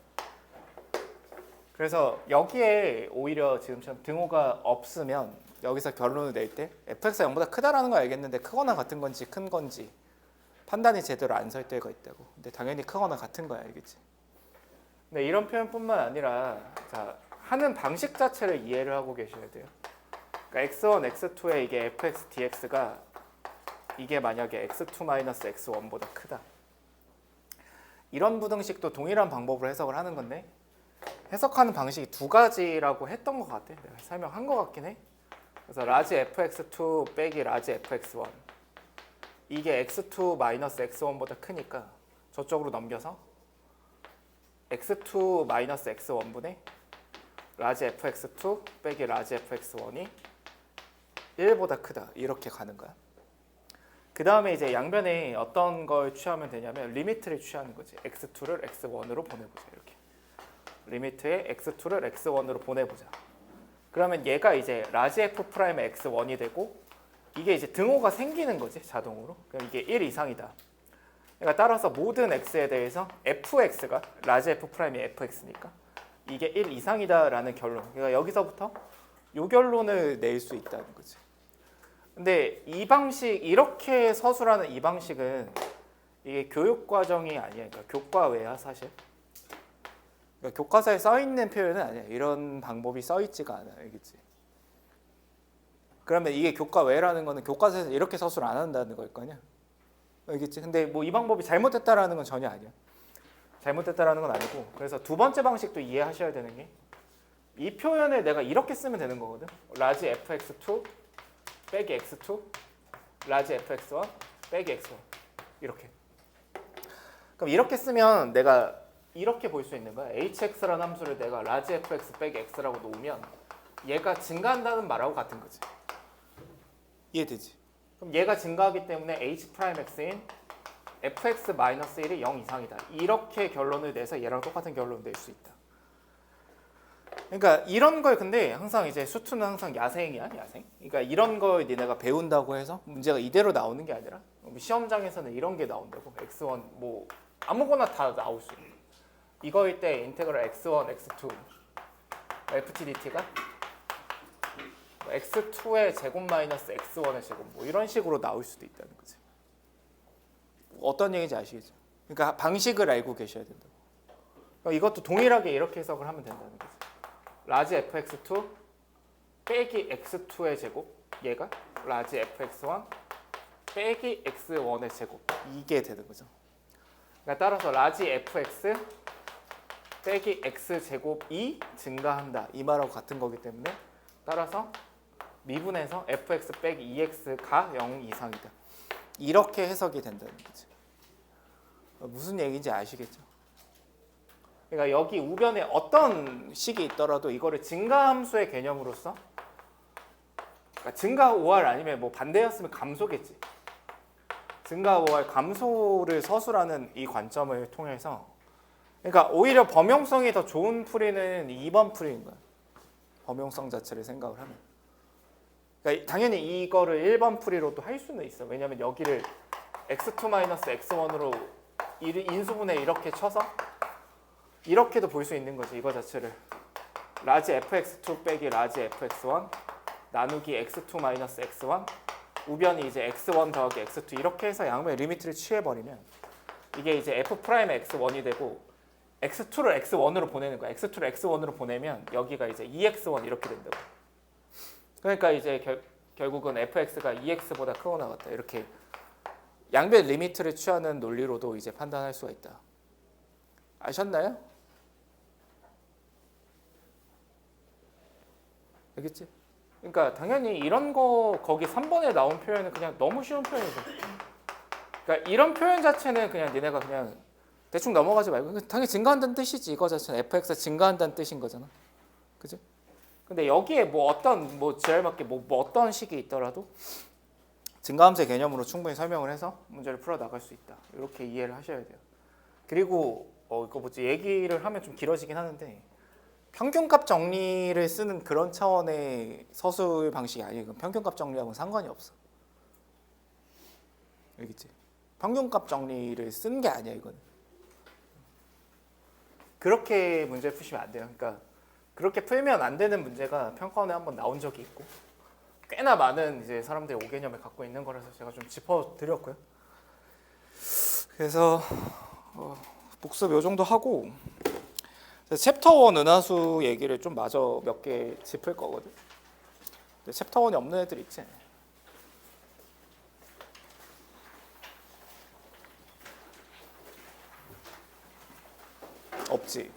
그래서 여기에 오히려 지금처럼 등호가 없으면 여기서 결론을 낼 때 fx가 0보다 크다라는 걸 알겠는데 크거나 같은 건지 큰 건지 판단이 제대로 안 설 때가 있다고. 근데 당연히 크거나 같은 거야, 알겠지? 근데 이런 표현뿐만 아니라 자, 하는 방식 자체를 이해를 하고 계셔야 돼요. 그러니까 x1, x2의 이게 fx dx가 이게 만약에 x2-x1보다 크다. 이런 부등식도 동일한 방법으로 해석을 하는 건데 해석하는 방식이 두 가지라고 했던 것 같아. 내가 설명한 것 같긴 해. 그래서 라지 fx2 빼기 라지 fx1 이게 x2-x1보다 크니까 저쪽으로 넘겨서 x2-x1분의 라지 fx2 빼기 라지 fx1이 1보다 크다. 이렇게 가는 거야. 그 다음에 이제 양변에 어떤 걸 취하면 되냐면 리미트를 취하는 거지. x2를 x1으로 보내보자. 이렇게 리미트에 x2를 x1으로 보내보자. 그러면 얘가 이제 라지 f 프라임의 x1이 되고 이게 이제 등호가 생기는 거지, 자동으로. 그럼 이게 1 이상이다. 그러니까 따라서 모든 x에 대해서 fx가 라지 f 프라임이 fx니까 이게 1 이상이다라는 결론. 그러니까 여기서부터 요 결론을 낼 수 있다는 거지. 근데 이 방식 이렇게 서술하는 이 방식은 이게 교육 과정이 아니야. 그러니까 교과외야 사실. 그러니까 교과서에 써 있는 표현은 아니야. 이런 방법이 써 있지가 않아. 알겠지? 그러면 이게 교과외라는 거는 교과서에서 이렇게 서술 안 한다는 걸 거 아니야. 알겠지? 근데 뭐 이 방법이 잘못됐다라는 건 전혀 아니야. 잘못됐다라는 건 아니고. 그래서 두 번째 방식도 이해하셔야 되는 게 이 표현을 내가 이렇게 쓰면 되는 거거든. 라지 fx2 빼기 x2 라지 fx1 빼기 x1 이렇게. 그럼 이렇게 쓰면 내가 이렇게 볼 수 있는 거야. hx라는 함수를 내가 라지 fx 빼기 x라고 놓으면 얘가 증가한다는 말하고 같은 거지. 이해되지? 그럼 얘가 증가하기 때문에 h'x인 fx-1이 0 이상이다. 이렇게 결론을 내서 얘랑 똑같은 결론을 낼 수 있다. 그러니까 이런 걸 근데 항상 이제 수투는 항상 야생이야, 야생. 그러니까 이런 걸 니네가 배운다고 해서 문제가 이대로 나오는 게 아니라 시험장에서는 이런 게 나온다고. x1 뭐 아무거나 다 나올 수 있는. 이거일 때 인테그럴 x1, x2 ftdt가 x2의 제곱 마이너스 x1의 제곱 뭐 이런 식으로 나올 수도 있다는 거지. 어떤 얘기인지 아시겠죠? 그러니까 방식을 알고 계셔야 된다고. 그러니까 이것도 동일하게 이렇게 해석을 하면 된다는 거지. 라지 fx2 빼기 x2의 제곱 얘가 라지 fx1 빼기 x1의 제곱 이게 되는 거죠. 그러니까 따라서 라지 fx 빼기 x 제곱이 증가한다 이 말하고 같은 거기 때문에 따라서 미분에서 fx 빼기 2x가 0 이상이다. 이렇게 해석이 된다는 거지. 무슨 얘기인지 아시겠죠? 그러니까 여기 우변에 어떤 식이 있더라도 이거를 증가함수의 개념으로서 그러니까 증가 5r 아니면 뭐 반대였으면 감소겠지. 증가 5r 감소를 서술하는 이 관점을 통해서 그러니까 오히려 범용성이 더 좋은 풀이는 2번 풀이인 거야. 범용성 자체를 생각을 하면. 그러니까 당연히 이거를 1번 풀이로도 할 수는 있어. 왜냐면 여기를 x2-x1으로 인수분해 이렇게 쳐서 이렇게도 볼 수 있는 거지. 이거 자체를 라지 fx2 빼기 라지 fx1 나누기 x2-x1 우변이 이제 x1 더하기 x2 이렇게 해서 양변의 리미트를 취해버리면 이게 이제 f'의 x1이 되고 x2를 x1으로 보내는 거야. x2를 x1으로 보내면 여기가 이제 2x1 이렇게 된다고. 그러니까 이제 결국은 fx가 2x보다 크거나 같다. 이렇게 양변 리미트를 취하는 논리로도 이제 판단할 수가 있다. 아셨나요? 알겠지? 그러니까 당연히 이런 거 거기 3번에 나온 표현은 그냥 너무 쉬운 표현이죠. 그러니까 이런 표현 자체는 그냥 니네가 그냥 대충 넘어가지 말고 당연히 증가한다는 뜻이지. 이거 자체는 fx가 증가한다는 뜻인 거잖아. 그지? 근데 여기에 뭐 어떤 뭐 지알맞게 뭐 어떤 식이 있더라도 증가함수의 개념으로 충분히 설명을 해서 문제를 풀어 나갈 수 있다. 이렇게 이해를 하셔야 돼요. 그리고 이거 뭐지 얘기를 하면 좀 길어지긴 하는데 평균값 정리를 쓰는 그런 차원의 서술 방식이 아니에요. 평균값 정리하고는 상관이 없어. 알겠지? 평균값 정리를 쓰는 게 아니야 이건. 그렇게 문제를 푸시면 안 돼요. 그러니까 그렇게 풀면 안 되는 문제가 평가원에 한번 나온 적이 있고 꽤나 많은 이제 사람들이 5개념을 갖고 있는 거라서 제가 좀 짚어드렸고요. 그래서 복습 요 정도 하고 챕터 1 은하수 얘기를 좀 마저 몇 개 짚을 거거든. 근데 챕터 1이 없는 애들 있지? 없지.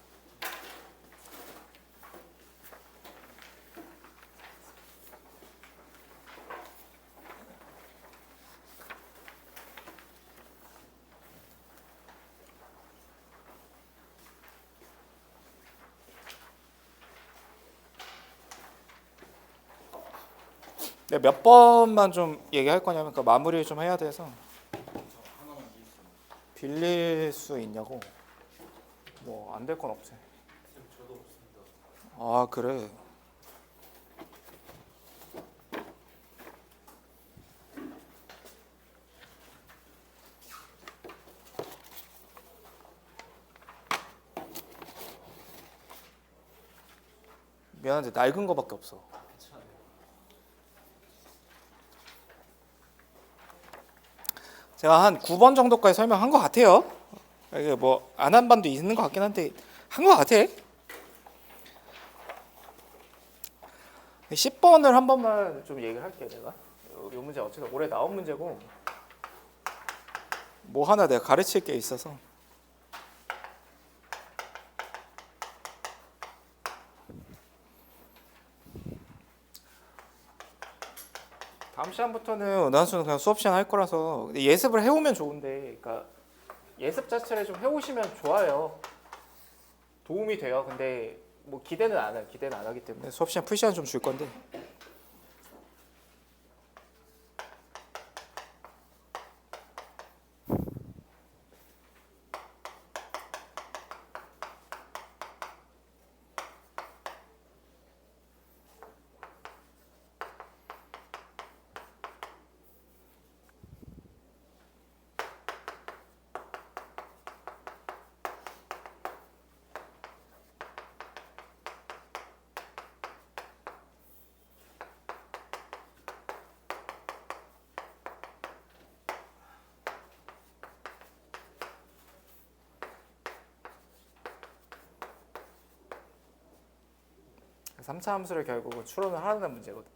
내가 몇 번만 좀 얘기할 거냐면 그 마무리를 좀 해야 돼서. 하나만 빌릴 수 있냐고? 뭐 안 될 건 없지. 저도 없습니다. 아 그래. 미안한데 낡은 거밖에 없어. 괜찮아요. 제가 한 9번 정도까지 설명한 것 같아요. 이게 뭐 안 한 반도 있는 것 같긴 한데 한 것 같아. 10번을 한 번만 좀 얘기를 할게 내가. 이 문제 어쨌든 올해 나온 문제고 뭐 하나 내가 가르칠 게 있어서. 다음 시간부터는 은하수는 그냥 수업 시간 할 거라서 근데 예습을 해오면 좋은데, 그러니까 예습 자체를 좀 해오시면 좋아요. 도움이 돼요. 근데 뭐 기대는 안 해요. 기대는 안 하기 때문에 수업 시간 풀 시간 좀 줄 건데. 삼차 함수를 결국은 추론을 하는 문제거든.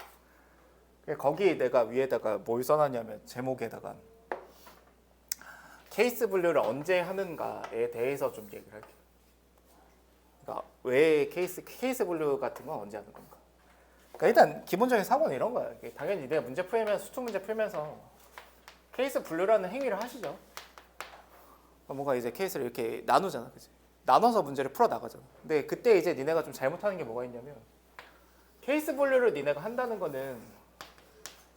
거기 내가 위에다가 뭘 써놨냐면 제목에다가 케이스 분류를 언제 하는가에 대해서 좀 얘기를 할게. 그러니까 왜 케이스 분류 같은 건 언제 하는 건가? 그러니까 일단 기본적인 사고는 이런 거야. 당연히 내가 문제 풀면서 수투 문제 풀면서 케이스 분류라는 행위를 하시죠. 뭔가 이제 케이스를 이렇게 나누잖아, 그치? 나눠서 문제를 풀어 나가잖아. 근데 그때 이제 니네가 좀 잘못하는 게 뭐가 있냐면 케이스 분류를 니네가 한다는 거는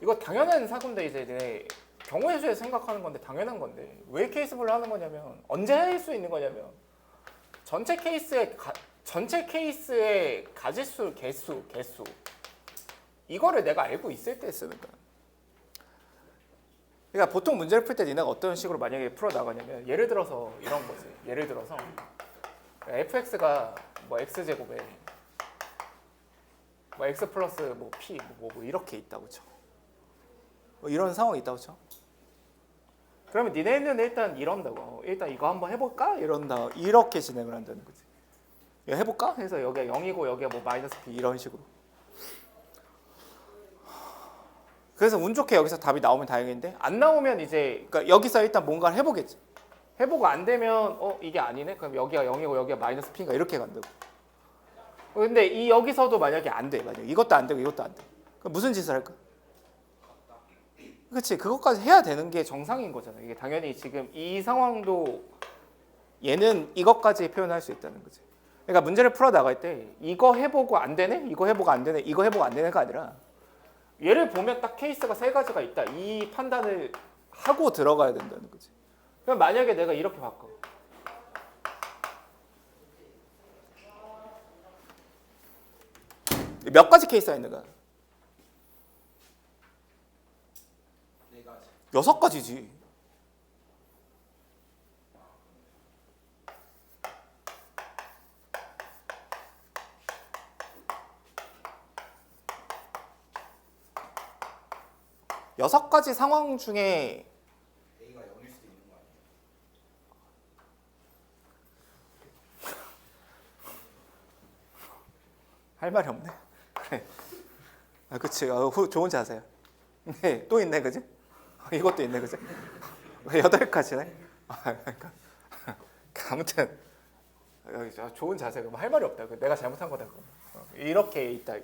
이거 당연한 사고인데 이제 니네 경우의 수에 생각하는 건데 당연한 건데 왜 케이스 분류 하는 거냐면 언제 할 수 있는 거냐면 전체 케이스의 가지수, 개수 이거를 내가 알고 있을 때 쓰는 거야. 그러니까 보통 문제를 풀 때 니네가 어떤 식으로 만약에 풀어 나가냐면 예를 들어서 이런 거지. 예를 들어서 fx가 뭐 x제곱에 뭐 x 플러스 뭐 p 뭐 이렇게 있다고 쳐. 뭐 이런 상황이 있다고 쳐. 그러면 니네는 일단 이런다고. 일단 이거 한번 해볼까? 이런다. 이렇게 진행을 한다는 거지. 이거 해볼까? 해서 여기가 0이고 여기가 뭐 마이너스 p 이런 식으로. 그래서 운 좋게 여기서 답이 나오면 다행인데 안 나오면 이제 그러니까 여기서 일단 뭔가를 해보겠지. 해보고 안 되면 이게 아니네. 그럼 여기가 0이고 여기가 마이너스 p인가 이렇게 간다고. 근데 이 여기서도 만약에 안 돼. 만약 이것도 안 되고 이것도 안 돼. 그럼 무슨 짓을 할까? 그렇지. 그것까지 해야 되는 게 정상인 거잖아. 이게 당연히 지금 이 상황도 얘는 이것까지 표현할 수 있다는 거지. 그러니까 문제를 풀어 나갈 때 이거 해보고 안 되네? 이거 해보고 안 되네? 이거 해보고 안 되네가 아니라 얘를 보면 딱 케이스가 세 가지가 있다. 이 판단을 하고 들어가야 된다는 거지. 그럼 만약에 내가 이렇게 바꿔. 몇 가지 케이스가 있는가? 네 가지. 6가지지. 여섯 가지 상황 중에 A가 0일 수도 있는 거 아니에요? 할 말이 없네. 그래. 아, 그치. 좋은 자세야. 네, 또 있네, 그지? 이것도 있네, 그지? 8가지네. 그러니까 아무튼 좋은 자세. 그럼 할 말이 없다. 내가 잘못한 거다. 이렇게 있다.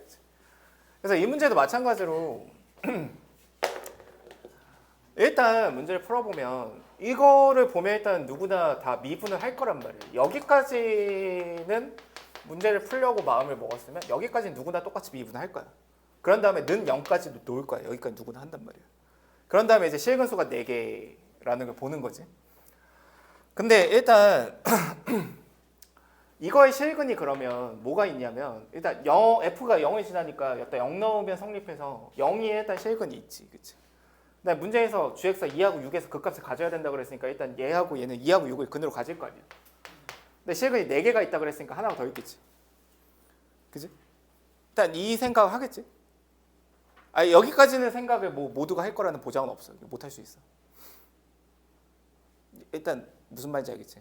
그래서 이 문제도 마찬가지로 일단 문제를 풀어보면 이거를 보면 일단 누구나 다 미분을 할 거란 말이에요. 여기까지는 문제를 풀려고 마음을 먹었으면 여기까지는 누구나 똑같이 미분을 할 거야. 그런 다음에 는 0까지 놓을 거야. 여기까지 누구나 한단 말이야. 그런 다음에 이제 실근수가 4개라는 걸 보는 거지. 근데 일단 이거의 실근이 그러면 뭐가 있냐면 일단 f가 0을 지나니까 일단 0 넣으면 성립해서 0이 일단 실근이 있지. 그치? 근데 문제에서 gx가 2하고 6에서 그 값을 가져야 된다 그랬으니까 일단 얘하고 얘는 2하고 6을 근으로 가질 거 아니야. 근데 실근이 4개가 있다 그랬으니까 하나가 더 있겠지. 그지? 일단 이 생각을 하겠지. 여기까지는 생각을 뭐 모두가 할 거라는 보장은 없어. 못 할 수 있어. 일단 무슨 말인지 알겠지.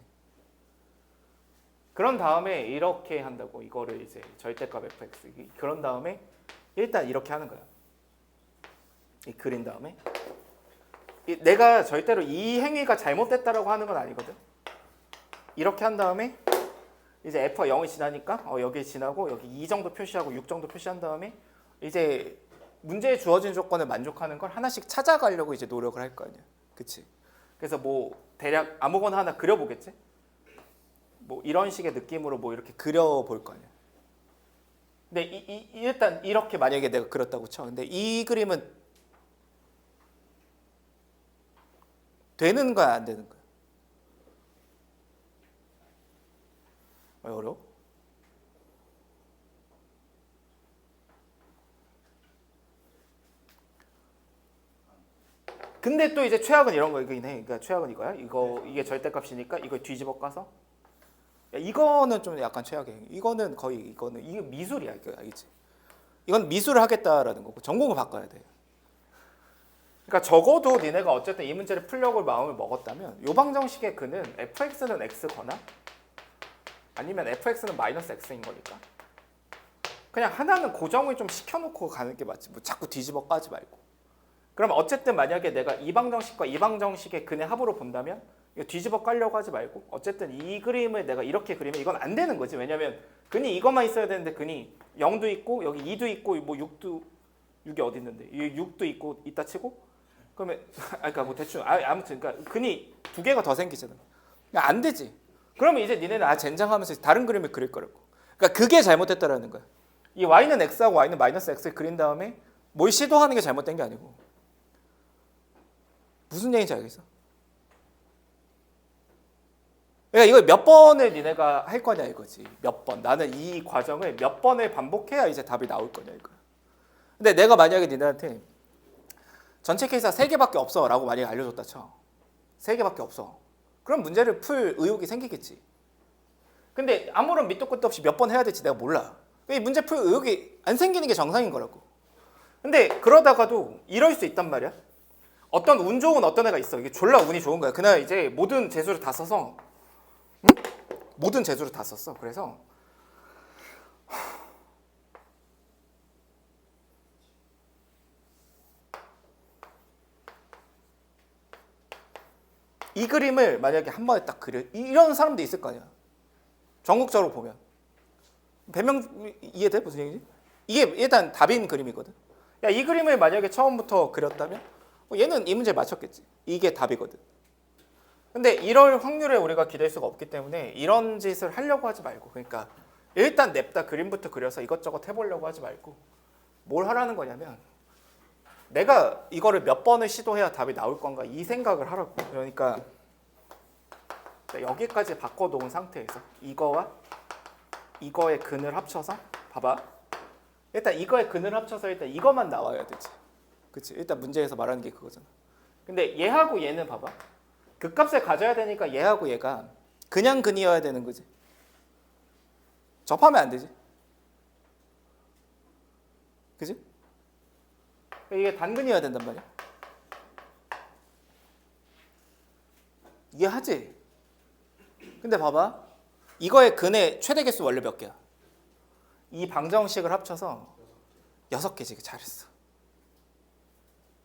그런 다음에 이렇게 한다고. 이거를 이제 절대값 fx. 그런 다음에 일단 이렇게 하는 거야. 이 그린 다음에 내가 절대로 이 행위가 잘못됐다라고 하는 건 아니거든. 이렇게 한 다음에 이제 f가 0이 지나니까 여기 지나고 여기 2 정도 표시하고 6 정도 표시한 다음에 이제 문제에 주어진 조건을 만족하는 걸 하나씩 찾아가려고 이제 노력을 할 거 아니야. 그치? 그래서 뭐 대략 아무거나 하나 그려보겠지? 뭐 이런 식의 느낌으로 뭐 이렇게 그려볼 거 아니야. 근데 일단 이렇게 만약에 내가 그렸다고 쳐. 근데 이 그림은 되는 거야, 안 되는 거야? 어려워? 근데 또 이제 최악은 이런 거긴 해. 그러니까 최악은 이거야. 이게 절대값이니까 이거 뒤집어 까서 이거는 좀 약간 최악이야. 이거는 이게 미술이야, 이거 알겠지? 이건 미술을 하겠다라는 거고 전공을 바꿔야 돼. 그러니까 적어도 니네가 어쨌든 이 문제를 풀려고 마음을 먹었다면 요 방정식의 근은 fx는 x거나 아니면 fx는 마이너스 x인 거니까 그냥 하나는 고정을 좀 시켜놓고 가는 게 맞지. 뭐 자꾸 뒤집어 까지 말고. 그럼 어쨌든 만약에 내가 이 방정식과 이 방정식의 근의 합으로 본다면 이거 뒤집어 깔려고 하지 말고 어쨌든 이 그림을 내가 이렇게 그리면 이건 안 되는 거지. 왜냐면 근이 이것만 있어야 되는데 근이 0도 있고 여기 2도 있고 뭐 6이 어디 있는데 6도 있고 있다 치고 그러면 그러니까 뭐 대충 아무튼 그러니까 근이 두 개가 더 생기잖아. 그러니까 안 되지. 그러면 이제 니네는 젠장하면서 다른 그림을 그릴 거라고. 그러니까 그게 잘못됐다라는 거야. 이 y는 x하고 y는 마이너스 x를 그린 다음에 뭘 시도하는 게 잘못된 게 아니고 무슨 얘기인지 알겠어? 그러니까 이걸 몇 번을 니네가 할 거냐 이거지. 몇 번. 나는 이 과정을 몇 번을 반복해야 이제 답이 나올 거냐 이거야. 근데 내가 만약에 니네한테 전체 케이스가 3개밖에 없어 라고 만약에 알려줬다 쳐. 3개밖에 없어. 그럼 문제를 풀 의욕이 생기겠지. 근데 아무런 밑도 끝도 없이 몇 번 해야 될지 내가 몰라. 이 문제 풀 의욕이 안 생기는 게 정상인 거라고. 근데 그러다가도 이럴 수 있단 말이야. 어떤 운 좋은 어떤 애가 있어. 이게 졸라 운이 좋은 거야. 그날 이제 모든 재수를 다 써서 모든 재수를 다 썼어. 그래서 이 그림을 만약에 한 번에 딱 그려 이런 사람도 있을 거 아니야. 전국적으로 보면 배명 이해돼? 무슨 얘기지? 이게 일단 답인 그림이거든. 야, 이 그림을 만약에 처음부터 그렸다면 얘는 이 문제를 맞췄겠지. 이게 답이거든. 근데 이럴 확률에 우리가 기댈 수가 없기 때문에 이런 짓을 하려고 하지 말고 그러니까 일단 냅다 그림부터 그려서 이것저것 해보려고 하지 말고 뭘 하라는 거냐면 내가 이거를 몇 번을 시도해야 답이 나올 건가 이 생각을 하라고. 그러니까 여기까지 바꿔놓은 상태에서 이거와 이거의 근을 합쳐서 봐봐. 일단 이거의 근을 합쳐서 일단 이것만 나와야 되지. 그치? 일단 문제에서 말하는 게 그거잖아. 근데 얘하고 얘는 봐봐. 극값을 가져야 되니까 얘하고 얘가 그냥 근이어야 되는 거지. 접하면 안 되지. 그치? 이게 단근이어야 된단 말이야. 이해하지? 근데 봐봐. 이거의 근의 최대 개수 원래 몇 개야? 이 방정식을 합쳐서 6개지. 잘했어.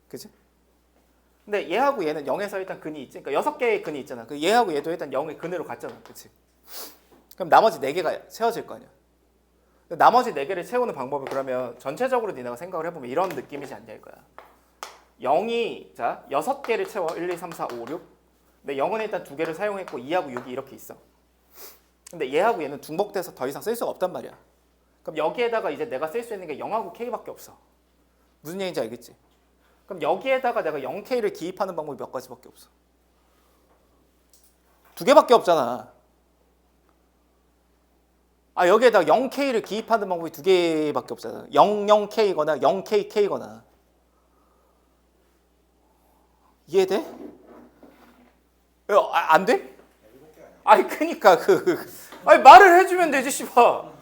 그치? 근데 얘하고 얘는 0에서 일단 근이 있지. 그러니까 6개의 근이 있잖아. 그 얘하고 얘도 일단 0의 근으로 갔잖아. 그치? 그럼 나머지 4개가 채워질 거 아니야. 나머지 4개를 채우는 방법을 그러면 전체적으로 니네가 생각을 해보면 이런 느낌이지 않냐 이거야. 0이 자 6개를 채워. 1, 2, 3, 4, 5, 6. 근데 0은 일단 2개를 사용했고 2하고 6이 이렇게 있어. 근데 얘하고 얘는 중복돼서 더 이상 쓸 수가 없단 말이야. 그럼 여기에다가 이제 내가 쓸 수 있는 게 0하고 K밖에 없어. 무슨 얘기인지 알겠지? 그럼 여기에다가 내가 0K를 기입하는 방법이 몇 가지밖에 없어. 2개밖에 없잖아. 여기에다가 0K를 기입하는 방법이 2개밖에 없잖아. 00K거나 0KK거나. 이해돼? 안 돼? 그니까 말을 해주면 되지 씨발.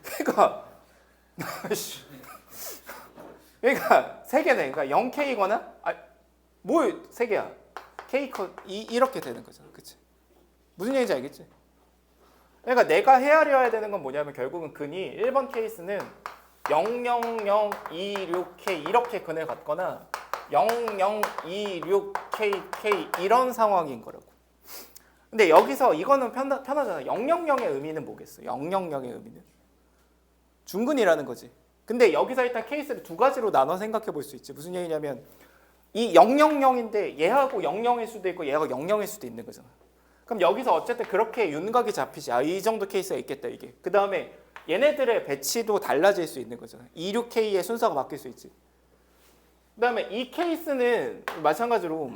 그러니까 그러니까 세 개네. 그러니까 0K거나 뭘 세 개야? K 이렇게 되는 거잖아. 그치? 무슨 얘기인지 알겠지? 그러니까 내가 헤아려야 되는 건 뭐냐면 결국은 근이 1번 케이스는 00026K 이렇게 근을 갖거나 0026KK 이런 상황인 거라고. 근데 여기서 이거는 편하잖아. 000의 의미는 뭐겠어? 000의 의미는 중근이라는 거지. 근데 여기서 일단 케이스를 두 가지로 나눠 생각해 볼 수 있지. 무슨 얘기냐면 이 000인데 얘하고 00일 수도 있고 얘하고 00일 수도 있는 거잖아. 그럼 여기서 어쨌든 그렇게 윤곽이 잡히지. 이 정도 케이스가 있겠다 이게. 그 다음에 얘네들의 배치도 달라질 수 있는 거잖아. 26K의 순서가 바뀔 수 있지. 그 다음에 이 케이스는 마찬가지로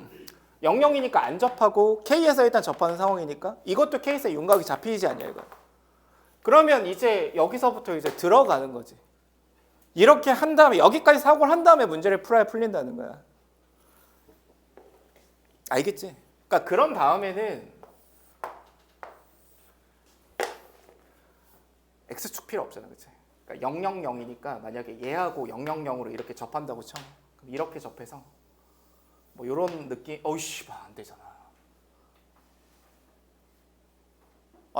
00이니까 안 접하고 K에서 일단 접하는 상황이니까 이것도 케이스의 윤곽이 잡히지 않냐 이거. 그러면 이제 여기서부터 이제 들어가는 거지. 이렇게 한 다음에 여기까지 사고를 한 다음에 문제를 풀어야 풀린다는 거야. 알겠지? 그러니까 그런 다음에는 X축 필요 없잖아, 그치? 그러니까 000이니까 만약에 얘하고 000으로 이렇게 접한다고 쳐. 그럼 이렇게 접해서 뭐 이런 느낌. 어이씨, 안 되잖아.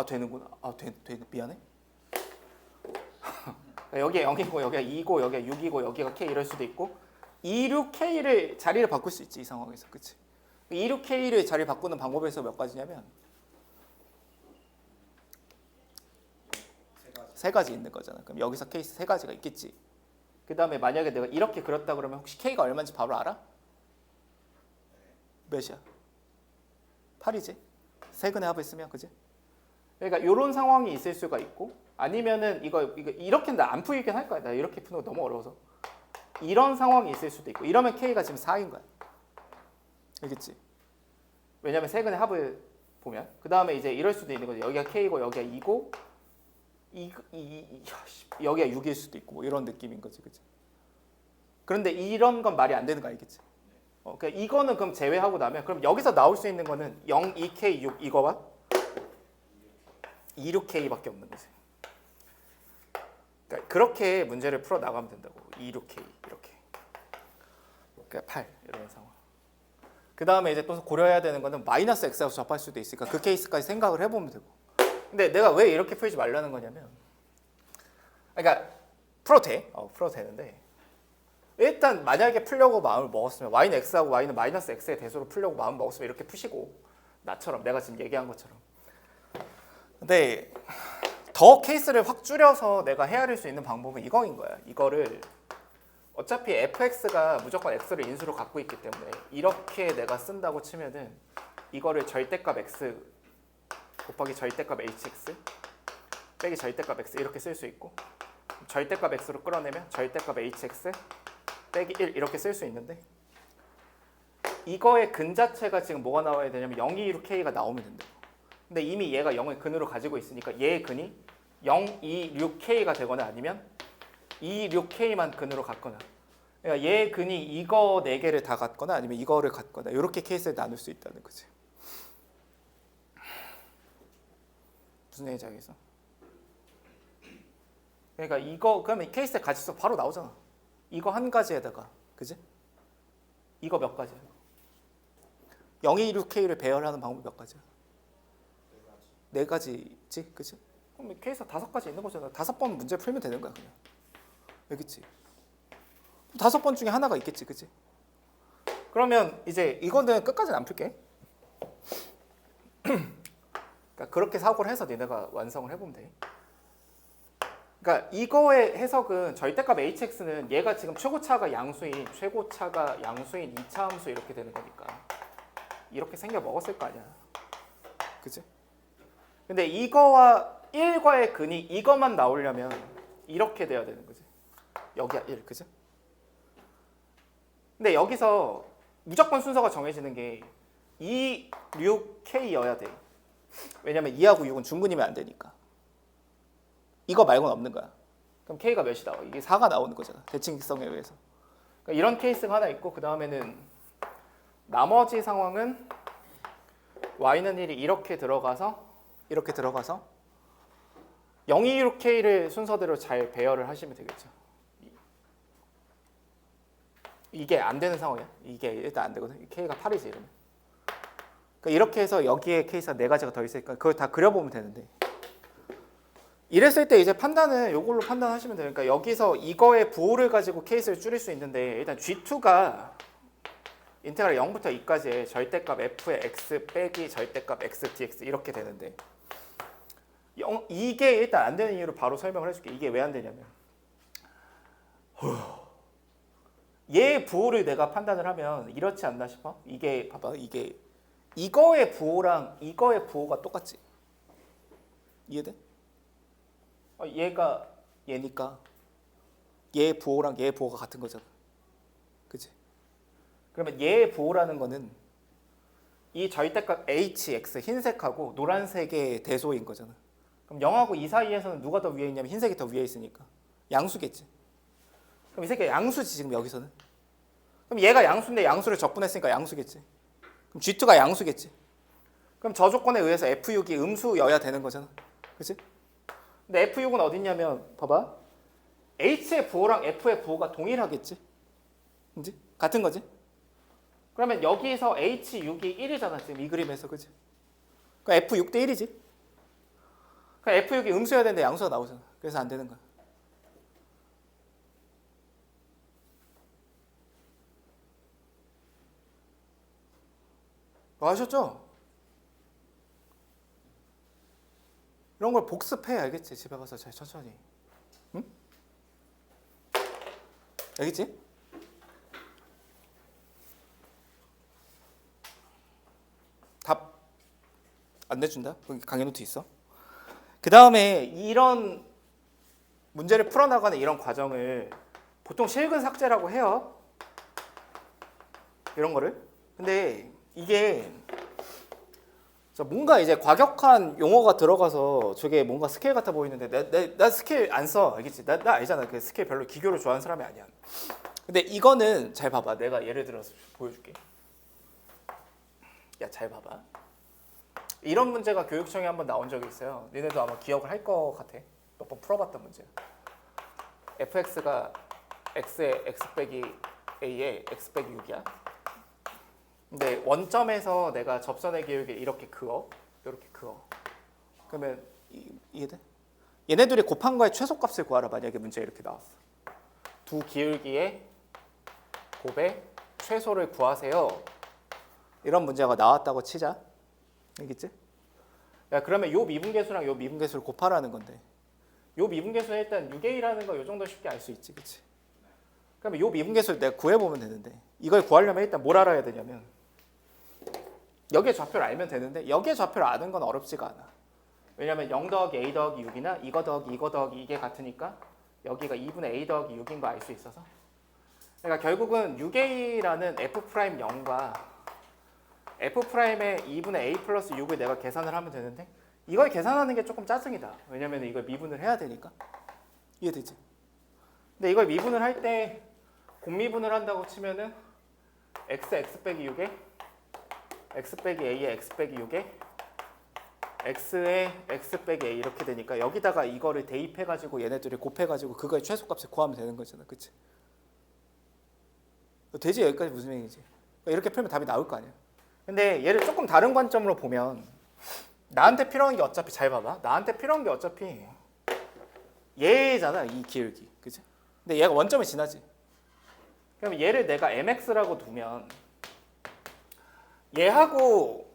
되는구나. 미안해. 여기가 0이고 여기가 2고 여기가 6이고 여기가 K 이럴 수도 있고 26K를 자리를 바꿀 수 있지 이 상황에서, 그치? 26K를 자리 바꾸는 방법에서 몇 가지냐면 세 가지 있는 거잖아. 그럼 여기서 케이스 세 가지가 있겠지. 그 다음에 만약에 내가 이렇게 그렸다 그러면 혹시 K가 얼마인지 바로 알아? 몇이야? 8이지? 세근의 합을 쓰면, 그지? 그러니까 이런 상황이 있을 수가 있고 아니면은 이거 이렇게는 나 안 풀리긴 할 거야. 나 이렇게 푸는 거 너무 어려워서. 이런 상황이 있을 수도 있고 이러면 K가 지금 4인 거야. 알겠지? 왜냐면 세근의 합을 보면 그 다음에 이제 이럴 수도 있는 거지. 여기가 K고 여기가 2고 여기가 6일 수도 있고 뭐 이런 느낌인 거지, 그치? 그런데 이런 건 말이 안 되는 거 알겠지? 그러니까 이거는 그럼 제외하고 나면 그럼 여기서 나올 수 있는 거는 0, 2K, 6 이거와 26K밖에 없는 거지. 그러니까 그렇게 문제를 풀어 나가면 된다고. 26K 이렇게. 그러니까 8 이런 상황. 그 다음에 이제 또 고려해야 되는 거는 마이너스 X하고 접할 수도 있으니까 그 케이스까지 생각을 해보면 되고. 근데 내가 왜 이렇게 풀지 말라는 거냐면, 그러니까 풀어도 돼, 풀어도 되는데 일단 만약에 풀려고 마음을 먹었으면 y는 x하고 y는 마이너스 x의 대소로 풀려고 마음을 먹었으면 이렇게 푸시고 나처럼 내가 지금 얘기한 것처럼. 근데 더 케이스를 확 줄여서 내가 헤아릴 수 있는 방법은 이거인 거야. 이거를 어차피 fx가 무조건 x를 인수로 갖고 있기 때문에 이렇게 내가 쓴다고 치면은 이거를 절대값 x 곱하기 절대값 hx 빼기 절대값 x 이렇게 쓸 수 있고 절대값 x로 끌어내면 절대값 hx 빼기 1 이렇게 쓸 수 있는데 이거의 근 자체가 지금 뭐가 나와야 되냐면 026K가 나오면 된다. 근데 이미 얘가 0을 근으로 가지고 있으니까 얘의 근이 026K가 되거나 아니면 26K만 근으로 갖거나 그러니까 얘의 근이 이거 4개를 다 갖거나 아니면 이거를 갖거나 이렇게 케이스를 나눌 수 있다는 거지. 무슨 얘기인지 알겠어? 그러니까 이거 그러면 케이스에 가지수 바로 나오잖아. 이거 한 가지에다가, 그지? 이거 몇 가지야? 026K를 배열하는 방법이 몇 가지야? 네 가지지, 그지? 그럼 케이스 5가지 있는 거잖아. 5번 문제 풀면 되는 거야 그냥. 알겠지? 5번 중에 하나가 있겠지, 그지? 그러면 이제 이거는 끝까지는 안 풀게. 그러니까 그렇게 사고를 해서 니네가 완성을 해보면 돼. 그러니까 이거의 해석은 절대값 hx는 얘가 지금 최고차가 양수인 2차 함수 이렇게 되는 거니까 이렇게 생겨 먹었을 거 아니야. 그치? 근데 이거와 1과의 근이 이것만 나오려면 이렇게 돼야 되는 거지. 여기가 1, 그치? 근데 여기서 무조건 순서가 정해지는 게 2, 6, K여야 돼. 왜냐면 2하고 6은 중근이면 안 되니까. 이거 말고는 없는 거야. 그럼 K가 몇이 나와? 이게 4가 나오는 거잖아. 대칭성에 의해서. 그러니까 이런 케이스가 하나 있고 그 다음에는 나머지 상황은 Y는 1이 이렇게 들어가서 026K를 순서대로 잘 배열을 하시면 되겠죠. 이게 안 되는 상황이야. 이게 일단 안 되거든. K가 8이지 이러면. 그러니까 이렇게 해서 여기에 케이스가 4가지가 더 있으니까 그걸 다 그려보면 되는데, 이랬을 때 이제 판단은 이걸로 판단하시면 되니까 여기서 이거의 부호를 가지고 케이스를 줄일 수 있는데, 일단 G2가 인테그랄 0부터 2까지의 절대값 f의 x 빼기 절대값 x dx 이렇게 되는데, 이게 일단 안 되는 이유를 바로 설명을 해줄게. 이게 왜 안 되냐면, 얘 부호를 내가 판단을 하면 이렇지 않나 싶어? 이게 봐봐, 이게 이거의 부호랑 이거의 부호가 똑같지? 이해돼? 얘가 얘니까 얘 부호랑 얘 부호가 같은 거잖아. 그치? 그러면 얘의 부호라는 거는 이 절대값 hx 흰색하고 노란색의 대소인 거잖아. 그럼 0하고 2 사이에서는 누가 더 위에 있냐면 흰색이 더 위에 있으니까 양수겠지. 그럼 이 새끼가 양수지 지금 여기서는. 그럼 얘가 양수인데 양수를 적분했으니까 양수겠지. 그럼 G2가 양수겠지. 그럼 저 조건에 의해서 F6이 음수여야 되는 거잖아. 그치? 근데 F6은 어딨냐면 봐봐. H의 부호랑 F의 부호가 동일하겠지. 그치? 같은 거지. 그러면 여기서 H6이 1이잖아 지금 이 그림에서. 그치? 그러니까 F6 대 1이지. 그러니까 F6이 음수여야 되는데 양수가 나오잖아. 그래서 안 되는 거야. 아셨죠? 이런 걸 복습해. 알겠지? 집에 가서 잘 천천히. 응? 알겠지? 답 안 내준다? 거기 강의 노트 있어. 그 다음에 이런 문제를 풀어나가는 이런 과정을 보통 실근 삭제라고 해요. 이런 거를. 근데 이게 뭔가 이제 과격한 용어가 들어가서 저게 뭔가 스케일 같아 보이는데 나 스케일 안 써. 알겠지? 나 알잖아. 그 스케일 별로 기교를 좋아하는 사람이 아니야. 근데 이거는 잘 봐봐. 내가 예를 들어서 보여줄게. 야, 잘 봐봐. 이런 문제가 교육청에 한번 나온 적이 있어요. 니네도 아마 기억을 할 것 같아. 몇 번 풀어봤던 문제. fx가 x의 x 빼기 a의 x 빼기 6이야. 근데 원점에서 내가 접선의 기울기 이렇게 그어. 이렇게 그어. 그러면 이해돼? 얘네들이 곱한 거의 최소값을 구하라. 만약에 문제 이렇게 나왔어. 두 기울기의 곱의 최소를 구하세요. 이런 문제가 나왔다고 치자. 알겠지? 야, 그러면 요 미분계수랑 요 미분계수를 곱하라는 건데, 요 미분계수는 일단 6a라는 거 요 정도 쉽게 알 수 있지. 그치? 그러면 요 미분계수를 내가 구해보면 되는데, 이걸 구하려면 일단 뭘 알아야 되냐면 여기에 좌표를 알면 되는데, 여기에 좌표를 아는 건 어렵지가 않아. 왜냐면 0 더하기 a 더하기 6이나 이거 더하기 이거 더하기 이게 같으니까 여기가 2분의 a 더하기 6인 거 알 수 있어서, 그러니까 결국은 6a라는 f'0과 f'의 2분의 a 플러스 6을 내가 계산을 하면 되는데, 이걸 계산하는 게 조금 짜증이다. 왜냐면 이걸 미분을 해야 되니까. 이해되지? 근데 이걸 미분을 할 때 곱미분을 한다고 치면은 x 빼기 6에 x 빼기 a의 x 빼기 6에 x의 x 빼기 a 이렇게 되니까 여기다가 이거를 대입해가지고 얘네들을 곱해가지고 그거의 최소값을 구하면 되는 거잖아. 그치? 되지? 여기까지 무슨 얘기지? 이렇게 풀면 답이 나올 거 아니야. 근데 얘를 조금 다른 관점으로 보면, 나한테 필요한 게 어차피, 잘 봐봐. 나한테 필요한 게 어차피 얘잖아. 이 기울기. 그치? 근데 얘가 원점을 지나지. 그럼 얘를 내가 mx라고 두면 얘하고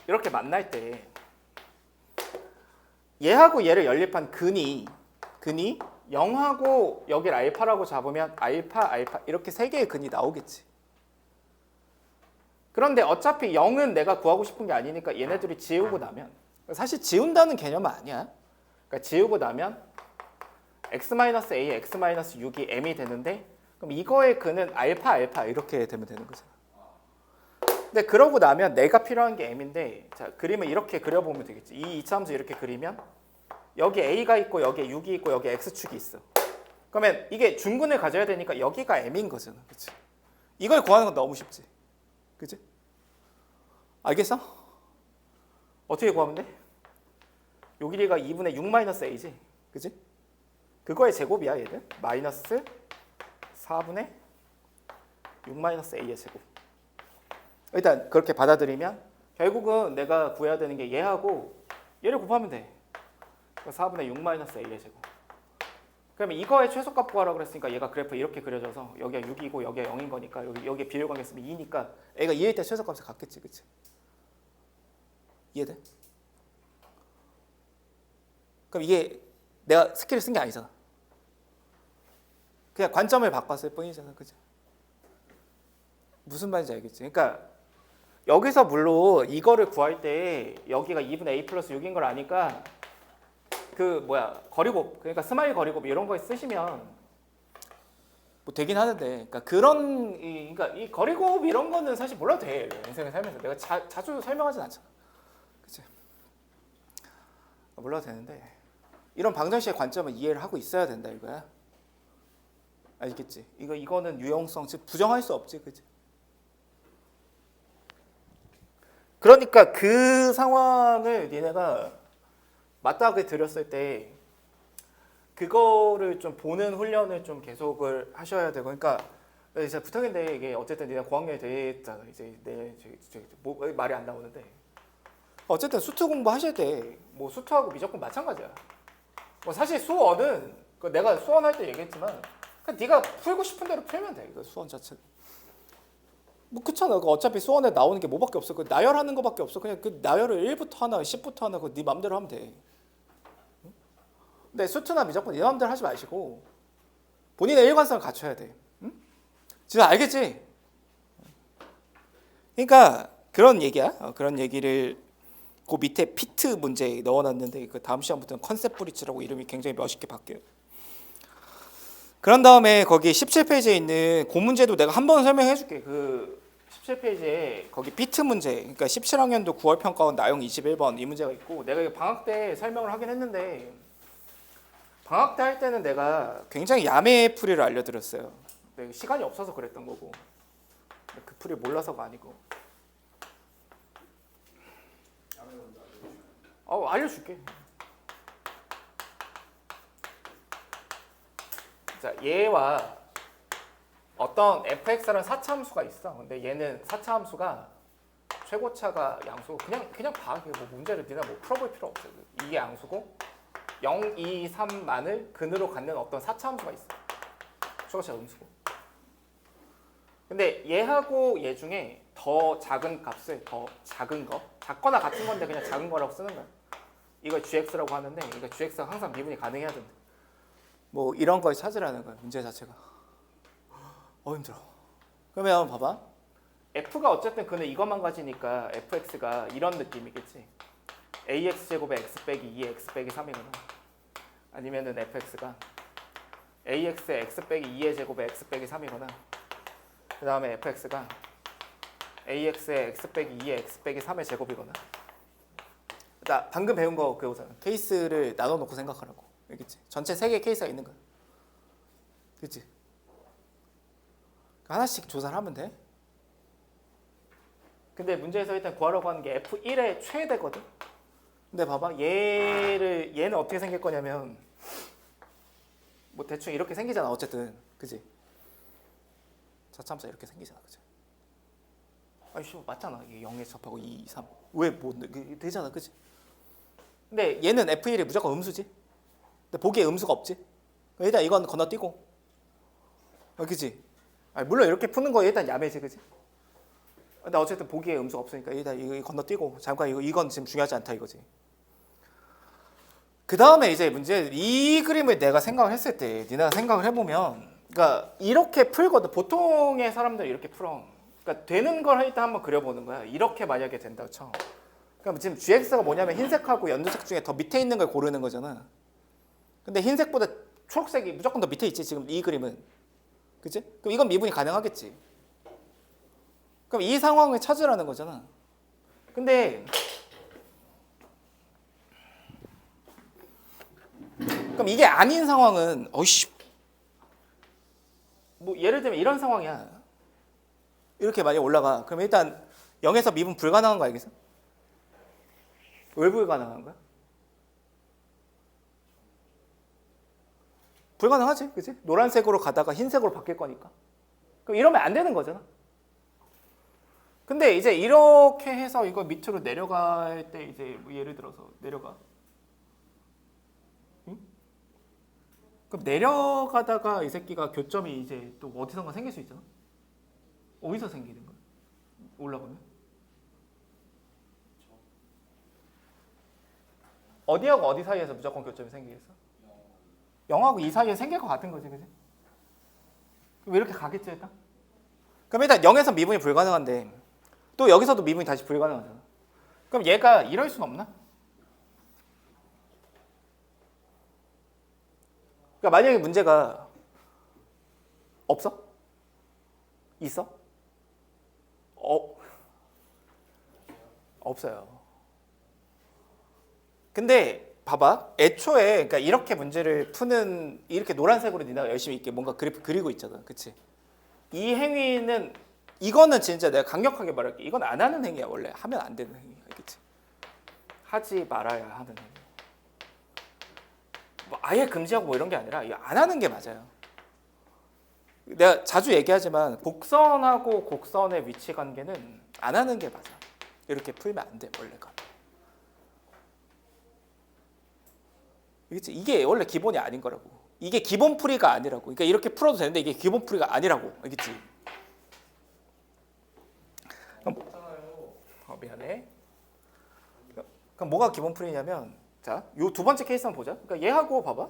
이렇게 만날 때 얘하고 얘를 연립한 근이 0하고 여기를 알파라고 잡으면 알파 이렇게 세 개의 근이 나오겠지. 그런데 어차피 0은 내가 구하고 싶은 게 아니니까 얘네들이 지우고 나면, 사실 지운다는 개념은 아니야. 그러니까 지우고 나면 x-a, x-6이 m이 되는데, 그럼 이거의 근은 알파 이렇게 되면 되는 거잖아. 근데 그러고 나면 내가 필요한 게 m인데, 자, 그림을 이렇게 그려보면 되겠지. 이 이차함수 이렇게 그리면 여기 a가 있고 여기에 6이 있고 여기에 x축이 있어. 그러면 이게 중근을 가져야 되니까 여기가 m인 거잖아. 그치? 이걸 구하는 건 너무 쉽지. 그치? 알겠어? 어떻게 구하면 돼? 요 길이가 2분의 6 마이너스 a지, 그지? 그거의 제곱이야 얘는. 마이너스 4분의 6 마이너스 a의 제곱. 일단 그렇게 받아들이면 결국은 내가 구해야 되는 게 얘하고 얘를 곱하면 돼. 4분의 6 마이너스 a의 제곱. 그러면 이거의 최소값 구하라고 그랬으니까 얘가 그래프 이렇게 그려져서 여기가 6이고 여기가 0인 거니까 여기에 비율관계 쓰면 2니까 A가 2일 때 최소값을 갖겠지, 그치? 이해돼? 그럼 이게 내가 스킬을 쓴 게 아니잖아. 그냥 관점을 바꿨을 뿐이잖아, 그치? 무슨 말인지 알겠지? 그러니까 여기서 물론 이거를 구할 때 여기가 2분의 a 플러스 6인 걸 아니까 거리곱, 그러니까 스마일 거리곱 이런 거 쓰시면 뭐 되긴 하는데, 그러니까 그러니까 이 거리곱 이런 거는 사실 몰라도 돼. 인생을 살면서 내가 자주 설명하진 않잖아, 그치? 몰라도 되는데 이런 방정식의 관점을 이해를 하고 있어야 된다 이거야. 알겠지? 이거는 유형성, 즉 부정할 수 없지, 그치? 그러니까 그 상황을 니네가 맞닥을 들였을 때 그거를 좀 보는 훈련을 좀 계속을 하셔야 되고, 그러니까 이제 부탁인데 이게 어쨌든 니네 고학년이 됐잖아. 이제 뭐 말이 안 나오는데 어쨌든 수투 공부하실 때 뭐 수투하고 미적분 마찬가지야. 뭐 사실 수원은 내가 수원 할 때 얘기했지만 그냥 네가 풀고 싶은 대로 풀면 돼. 이거 수원 자체. 뭐 그렇잖아. 어차피 수원에 나오는 게 뭐밖에 없어. 나열하는 거밖에 없어. 그냥 그 나열을 1부터 하나, 10부터 하나 네 맘대로 하면 돼. 근데 수투나 미적분 네 맘대로 하지 마시고 본인의 일관성을 갖춰야 돼. 응? 지금 알겠지? 그러니까 그런 얘기야. 그런 얘기를 그 밑에 피트 문제에 넣어놨는데 그 다음 시간부터는 컨셉 브릿지라고 이름이 굉장히 멋있게 바뀌어요. 그런 다음에 거기 17페이지에 있는 그 문제도 내가 한 번 설명해 줄게. 그 17페이지에 거기 피트 문제, 그러니까 17학년도 9월 평가원 나용 21번 이 문제가 있고, 내가 이거 방학 때 설명을 하긴 했는데 방학 때 할 때는 내가 굉장히 야매의 풀이를 알려드렸어요. 근데 시간이 없어서 그랬던 거고 그 풀이 몰라서가 아니고. 알려줄게. 자, 얘와 어떤 fx라는 사차함수가 있어. 근데 얘는 사차함수가 최고차가 양수고 그냥 봐. 뭐 문제를 네가 뭐 풀어볼 필요 없어. 이게 양수고 0, 2, 3만을 근으로 갖는 어떤 사차함수가 있어. 최고차가 음수고. 근데 얘하고 얘 중에 더 작은 값을 더 작은 거, 작거나 같은 건데 그냥 작은 거라고 쓰는 거야. 이걸 gx라고 하는데, 그러니까 gx가 항상 미분이 가능해야 된다. 뭐 이런 걸 찾으라는 거야, 문제 자체가. 힘들어. 그러면 봐봐. f가 어쨌든 근데 이것만 가지니까 fx가 이런 느낌이겠지. ax 제곱에 x 빼기 2에 x 빼기 3이거나, 아니면은 fx가 ax에 x 빼기 2의 제곱에 x 빼기 3이거나, 그 다음에 fx가 ax에 x 빼기 2의 x 빼기 3의 제곱이거나. 나 방금 배운 거 그거잖아. 케이스를 나눠놓고 생각하라고. 알겠지? 전체 3개의 케이스가 있는 거야. 그치? 하나씩 조사를 하면 돼. 근데 문제에서 일단 구하려고 하는 게 F1의 최대거든. 근데 봐봐, 얘는 어떻게 생길 거냐면 뭐 대충 이렇게 생기잖아. 어쨌든, 그지? 자참수 이렇게 생기잖아, 그지? 아이씨, 맞잖아. 이게 0에 접하고 2, 3. 왜 뭐 되잖아, 그지? 근데 얘는 F1이 무조건 음수지. 근데 보기에 음수가 없지. 일단 이건 건너뛰고, 그지? 물론 이렇게 푸는 거 일단 야매지, 그지? 근데 어쨌든 보기에 음수가 없으니까 일단 이거 건너뛰고, 잠깐 이건 지금 중요하지 않다 이거지. 그 다음에 이제 문제, 이 그림을 내가 생각을 했을 때, 니네가 생각을 해보면, 그러니까 이렇게 풀거든. 보통의 사람들이 이렇게 풀어. 그러니까 되는 걸 일단 한번 그려보는 거야. 이렇게 만약에 된다고 쳐. 그럼 지금 gx가 뭐냐면 흰색하고 연두색 중에 더 밑에 있는 걸 고르는 거잖아. 근데 흰색보다 초록색이 무조건 더 밑에 있지, 지금 이 그림은. 그치? 그럼 이건 미분이 가능하겠지. 그럼 이 상황을 찾으라는 거잖아. 근데 그럼 이게 아닌 상황은 뭐 예를 들면 이런 상황이야. 이렇게 만약에 올라가. 그럼 일단 0에서 미분 불가능한 거 알겠어? 왜 불가능한 거야? 불가능하지, 그치? 노란색으로 가다가 흰색으로 바뀔 거니까. 그럼 이러면 안 되는 거잖아. 근데 이제 이렇게 해서 이거 밑으로 내려갈 때 이제 뭐 예를 들어서 내려가. 응? 그럼 내려가다가 이 새끼가 교점이 이제 또 어디선가 생길 수 있잖아. 어디서 생기는 거야? 올라가면? 어디하고 어디 사이에서 무조건 교점이 생기겠어? 0하고 2 사이에 생길 것 같은 거지, 그지? 왜 이렇게 가겠지 일단? 그럼 일단 0에서 미분이 불가능한데 또 여기서도 미분이 다시 불가능하잖아. 그럼 얘가 이럴 순 없나? 그러니까 만약에 문제가 없어? 있어? 없어요. 근데 봐봐. 애초에 그러니까 이렇게 문제를 푸는 이렇게 노란색으로 니네가 열심히 이렇게 뭔가 그래프 그리고 있잖아. 그치? 이 행위는 이거는 진짜 내가 강력하게 말할게. 이건 안 하는 행위야. 원래 하면 안 되는 행위야. 알겠지? 하지 말아야 하는 행위. 뭐 아예 금지하고 뭐 이런 게 아니라 이거 안 하는 게 맞아요. 내가 자주 얘기하지만 곡선하고 곡선의 위치 관계는 안 하는 게 맞아. 이렇게 풀면 안 돼. 원래가. 알겠지? 이게 원래 기본이 아닌 거라고. 이게 기본 풀이가 아니라고. 그러니까 이렇게 풀어도 되는데 이게 기본 풀이가 아니라고. 알겠지? 미안해. 그럼 뭐가 기본 풀이냐면, 자, 요 두 번째 케이스 한번 보자. 그러니까 얘하고 봐봐.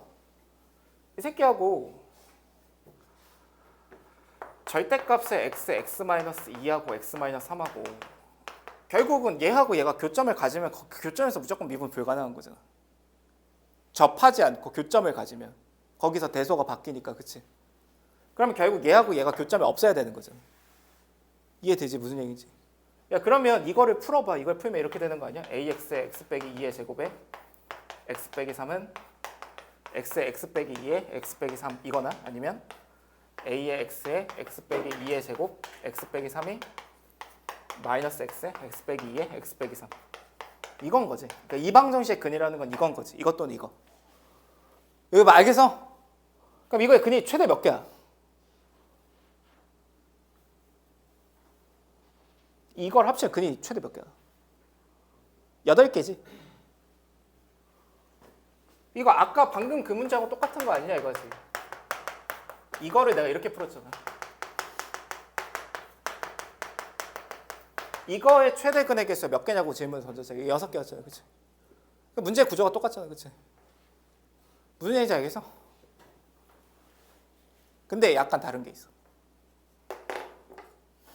이 새끼하고 절대값의 x-2하고 x-3하고 결국은 얘하고 얘가 교점을 가지면 그 교점에서 무조건 미분 불가능한 거잖아. 접하지 않고 교점을 가지면 거기서 대소가 바뀌니까, 그치? 그러면 결국 얘하고 얘가 교점이 없어야 되는 거잖아. 이해되지? 무슨 얘기인지? 야, 그러면 이거를 풀어봐. 이걸 풀면 이렇게 되는 거 아니야? ax의 x 빼기 2의 제곱에 x 빼기 3은 x의 x 빼기 2의 x 빼기 3 이거나 아니면 a의 x의 x 빼기 2의 제곱 x 빼기 3이 마이너스 x의 x 빼기 2의 x 빼기 3 이건 거지. 그러니까 이방정식의 근이라는 건 이건 거지. 이것 또는 이거. 이거 뭐 알겠어? 그럼 이거의 근이 최대 몇 개야? 이걸 합치면 근이 최대 몇 개야? 8개지. 이거 아까 방금 그 문제하고 똑같은 거 아니냐 이거지. 이거를 내가 이렇게 풀었잖아. 이거의 최대 근의 개수 몇 개냐고 질문을 던졌어요. 6개였잖아. 그치? 문제 구조가 똑같잖아. 그치? 무슨 얘기인지 알겠어? 근데 약간 다른 게 있어.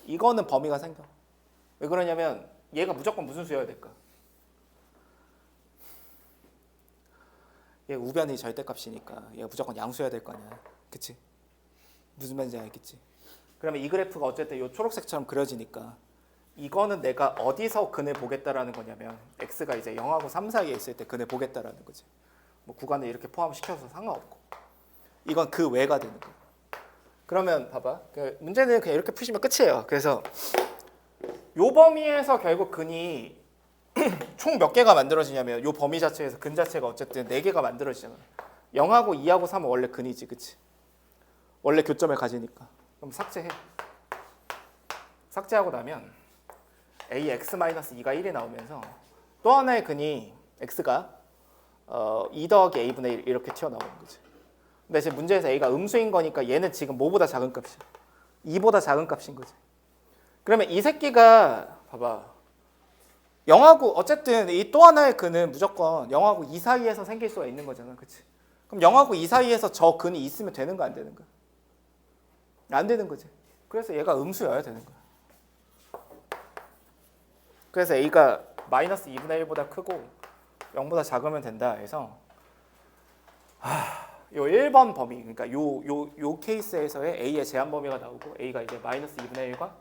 이거는 범위가 생겨. 왜 그러냐면 얘가 무조건 무슨 수여야 될까? 얘 우변이 절대값이니까 얘가 무조건 양수여야 될 거 아니야. 그치? 무슨 말인지 알겠지? 그러면 이 그래프가 어쨌든 이 초록색처럼 그려지니까 이거는 내가 어디서 근을 보겠다라는 거냐면 x가 이제 0하고 3 사이에 있을 때 근을 보겠다라는 거지. 뭐 구간을 이렇게 포함시켜서 상관없고 이건 그 외가 되는 거야. 그러면 봐봐. 그 문제는 그냥 이렇게 푸시면 끝이에요. 그래서 요 범위에서 결국 근이 총 몇 개가 만들어지냐면 요 범위 자체에서 근 자체가 어쨌든 4개가 만들어지잖아. 0하고 2하고 3은 원래 근이지. 그치? 원래 교점을 가지니까. 그럼 삭제해. 삭제하고 나면 ax-2가 1이 나오면서 또 하나의 근이 x가 2 더하기 a분의 1 이렇게 튀어나오는 거지. 근데 지금 문제에서 a가 음수인 거니까 얘는 지금 뭐보다 작은 값이야. 2보다 작은 값인 거지. 그러면 이 새끼가 봐봐. 0하고 어쨌든 이 또 하나의 근은 무조건 0하고 2 사이에서 생길 수가 있는 거잖아. 그치? 그럼 0하고 2 사이에서 저 근이 있으면 되는 거 안 되는 거야? 안 되는 거지. 그래서 얘가 음수여야 되는 거야. 그래서 a가 마이너스 2분의 1보다 크고 0보다 작으면 된다 해서 요 1번 범위 그러니까 요 케이스에서의 a의 제한 범위가 나오고 a가 이제 마이너스 2분의 1과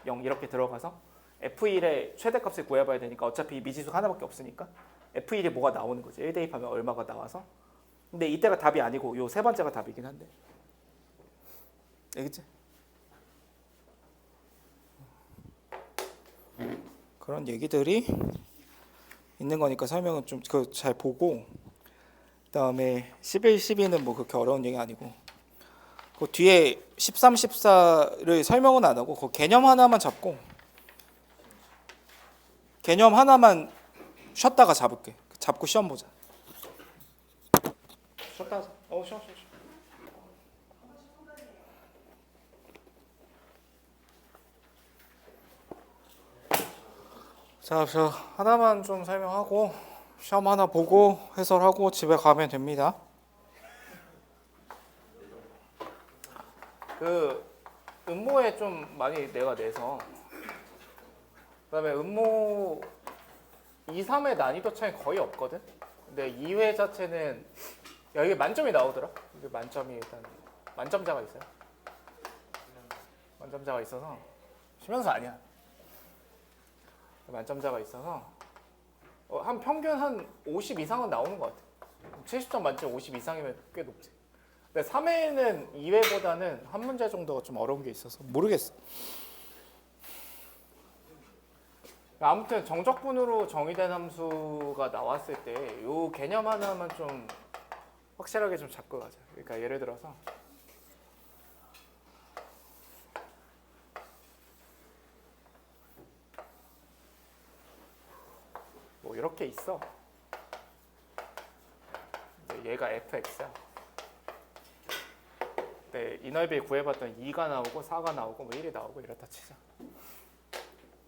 0 이렇게 들어가서 f1의 최대값을 구해봐야 되니까 어차피 미지수가 하나밖에 없으니까 f1이 뭐가 나오는 거지. 1 대입하면 얼마가 나와서. 근데 이때가 답이 아니고 요 세 번째가 답이긴 한데. 알겠지? 그런 얘기들이 있는 거니까 설명은 좀 잘 보고 그다음에 11, 12는 뭐 그렇게 어려운 얘기 아니고 그 뒤에 13, 14를 설명은 안 하고 그 개념 하나만 잡고 개념 하나만 쉬었다가 잡을게. 잡고 시험 보자. 쉬었다 하자. 쉬어. 자, 저 하나만 좀 설명하고 시험 하나 보고 해설하고 집에 가면 됩니다. 그 음모에 좀 많이 내가 내서 그다음에 음모 2, 3의 난이도 차이 거의 없거든. 근데 2회 자체는 이게 만점이 나오더라. 이게 만점이 일단 만점자가 있어요. 만점자가 있어서 쉬면서 아니야. 만점자가 있어서 한 평균 한 50 이상은 나오는 것 같아. 70점 만점 50 이상이면 꽤 높지. 근데 3회는 2회보다는 한 문제 정도가 좀 어려운 게 있어서 모르겠어. 아무튼 정적분으로 정의된 함수가 나왔을 때 이 개념 하나만 좀 확실하게 좀 잡고 가자. 그러니까 예를 들어서 뭐 이렇게 있어. 얘가 fx야. 네, 이 넓이 구해봤더니 2가 나오고 4가 나오고 뭐 1이 나오고 이렇다 치자.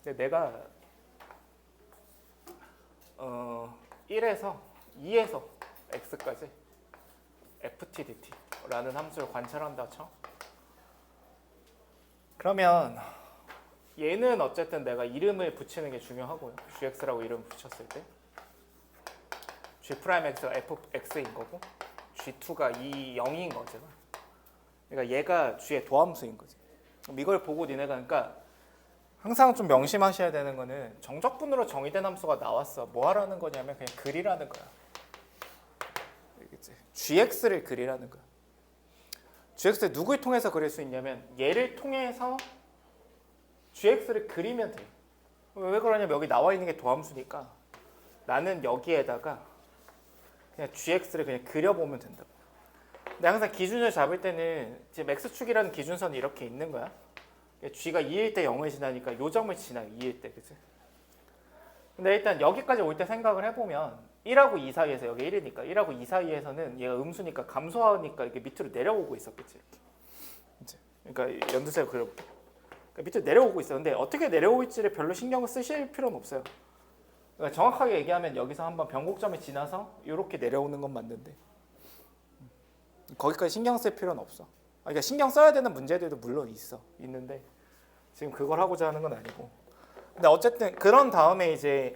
근데 내가 1에서 2에서 x까지 ft dt라는 함수를 관찰한다 쳐. 그러면 얘는 어쨌든 내가 이름을 붙이는 게 중요하고요. gx라고 이름 붙였을 때 g'x가 fx인 거고 g2가 0인 거잖아. 그러니까 얘가 g의 도함수인 거지. 그럼 이걸 보고 니네가 그러니까 항상 좀 명심하셔야 되는 거는 정적분으로 정의된 함수가 나왔어. 뭐 하라는 거냐면 그냥 그리라는 거야. 알겠지? gx를 그리라는 거야. gx를 누굴 통해서 그릴 수 있냐면 얘를 통해서 gx를 그리면 돼. 왜 그러냐면 여기 나와 있는 게 도함수니까 나는 여기에다가 그냥 gx를 그냥 그려보면 된다. 근데 항상 기준을 잡을 때는 지금 x축이라는 기준선이 이렇게 있는 거야. g가 2일 때 0을 지나니까 요 점을 지나 2일 때, 그치? 근데 일단 여기까지 올 때 생각을 해보면 1하고 2 사이에서 여기 1이니까 1하고 2 사이에서는 얘가 음수니까 감소하니까 이렇게 밑으로 내려오고 있었겠지. 그러니까 연두색 그려볼게. 그러니까 밑으로 내려오고 있어. 근데 어떻게 내려올지를 별로 신경을 쓰실 필요는 없어요. 그러니까 정확하게 얘기하면 여기서 한번 변곡점을 지나서 이렇게 내려오는 건 맞는데 거기까지 신경 쓸 필요는 없어. 그러니까 신경 써야 되는 문제들도 물론 있는데 지금 그걸 하고자 하는 건 아니고. 근데 어쨌든 그런 다음에 이제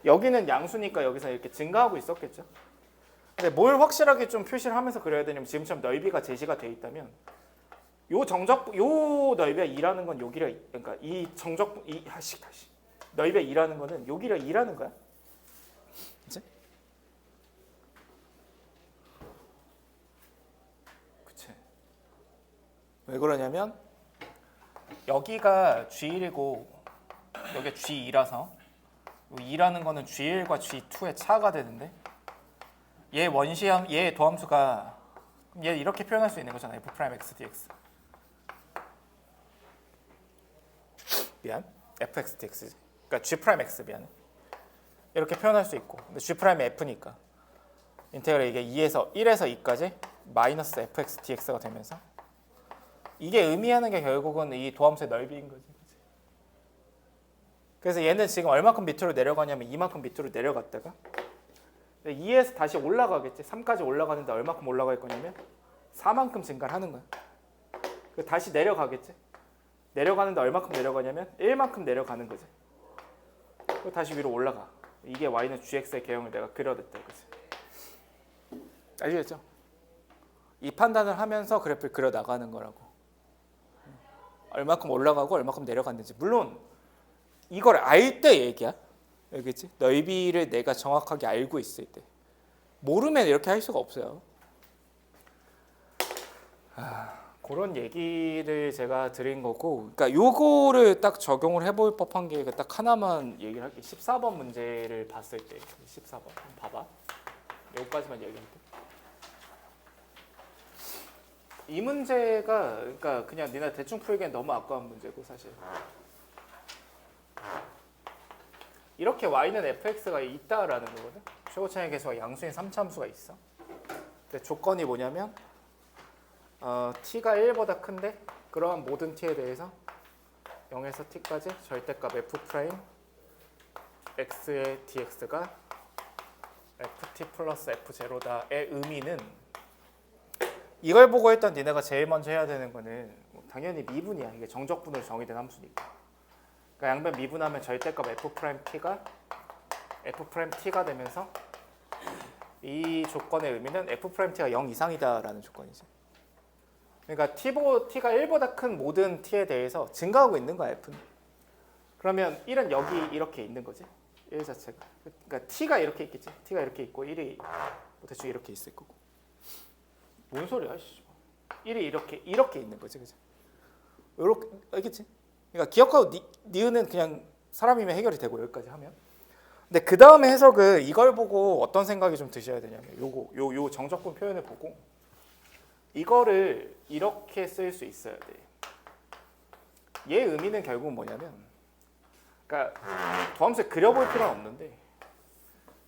여기는 양수니까 여기서 이렇게 증가하고 있었겠죠. 근데 뭘 확실하게 좀 표시를 하면서 그려야 되냐면 지금처럼 넓이가 제시가 돼 있다면 요 넓이가 2라는 건 여기가 그러니까 이 정적 다시 넓이가 2라는 거는 여기가 2라는 거야. 그치? 왜 그러냐면 여기가 G1이고 여기가 G2라서 2라는 거는 G1과 G2의 차가 되는데 얘 도함수가 얘 이렇게 표현할 수 있는 거잖아. f'x dx 미안 fx dx 그러니까 g'x 미안해. 이렇게 표현할 수 있고 근데 g'이 f니까 인테그럴 이게 1에서 2까지 마이너스 fx dx가 되면서 이게 의미하는 게 결국은 이 도함수의 넓이인 거지. 그래서 얘는 지금 얼마큼 밑으로 내려가냐면 이만큼 밑으로 내려갔다가 2에서 다시 올라가겠지. 3까지 올라가는데 얼마큼 올라갈 거냐면 4만큼 증가를 하는 거야. 다시 내려가겠지. 내려가는데 얼마큼 내려가냐면 1만큼 내려가는 거지. 그리고 다시 위로 올라가. 이게 y는 gx의 개형을 내가 그려냈다 이거지. 알겠죠? 이 판단을 하면서 그래프를 그려 나가는 거라고. 얼마큼 올라가고 얼마큼 내려갔는지. 물론 이걸 알 때 얘기야. 알겠지? 넓이를 내가 정확하게 알고 있을 때. 모르면 이렇게 할 수가 없어요. 그런 얘기를 제가 드린 거고, 그러니까 요거를 딱 적용을 해볼 법한 게 딱 하나만 얘기를 할게. 14번 문제를 봤을 때, 14번 봐봐. 여기까지만 얘기할게. 이 문제가 그러니까 그냥 니네 대충 풀기엔 너무 아까운 문제고 사실. 이렇게 y는 fx가 있다라는 거거든. 최고차의 계수가 양수인 3차함수가 있어. 근데 조건이 뭐냐면 t가 1보다 큰데 그러한 모든 t에 대해서 0에서 t까지 절대값 f 프라임 x의 dx가 ft 플러스 f0다의 의미는 이걸 보고 일단 니네가 제일 먼저 해야 되는 거는 당연히 미분이야. 이게 정적분으로 정의된 함수니까. 그러니까 양변 미분하면 절대값 f 프라임 t가 f 프라임 t가 되면서 이 조건의 의미는 f 프라임 t가 0 이상이다라는 조건이지. 그러니까 t가 1보다 큰 모든 t에 대해서 증가하고 있는 거야 f는. 그러면 1은 여기 이렇게 있는 거지. 1 자체가. 그러니까 t가 이렇게 있겠지. t가 이렇게 있고 1이 뭐 대충 이렇게 있을 거고. 뭔 소리야, 씨. 1이 이렇게 있는 거지, 그죠? 이렇게 알겠지? 그러니까 기억하고 니은은 그냥 사람이면 해결이 되고 여기까지 하면. 근데 그 다음에 해석은 이걸 보고 어떤 생각이 좀 드셔야 되냐면 요 정적분 표현을 보고 이거를 이렇게 쓸 수 있어야 돼. 얘 의미는 결국은 뭐냐면, 그러니까 도함수에 그려볼 필요는 없는데,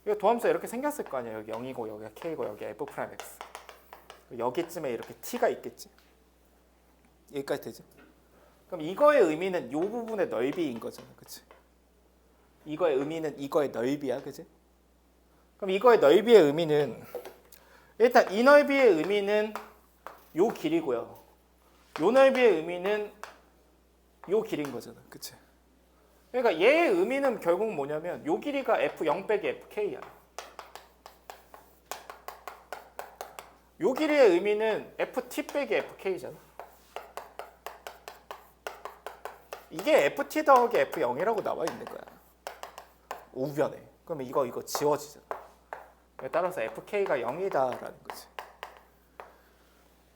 이거 도함수가 이렇게 생겼을 거 아니야. 여기 0이고 여기가 k고 여기 f 프라임 x. 여기쯤에 이렇게 t가 있겠지. 여기까지 되지. 그럼 이거의 의미는 이 부분의 넓이인 거잖아, 그렇지? 이거의 의미는 이거의 넓이야, 그렇지? 그럼 이거의 넓이의 의미는 일단 이 넓이의 의미는 요 길이고요. 요 넓이의 의미는 요 길인 거잖아, 그렇지? 그러니까 얘의 의미는 결국 뭐냐면 요 길이가 f0 빼기 fk야. 요 길이의 의미는 ft 빼기 fk잖아. 이게 ft 더하기 f0이라고 나와 있는 거야. 우변에. 그러면 이거 지워지잖아. 따라서 fk가 0이다라는 거지.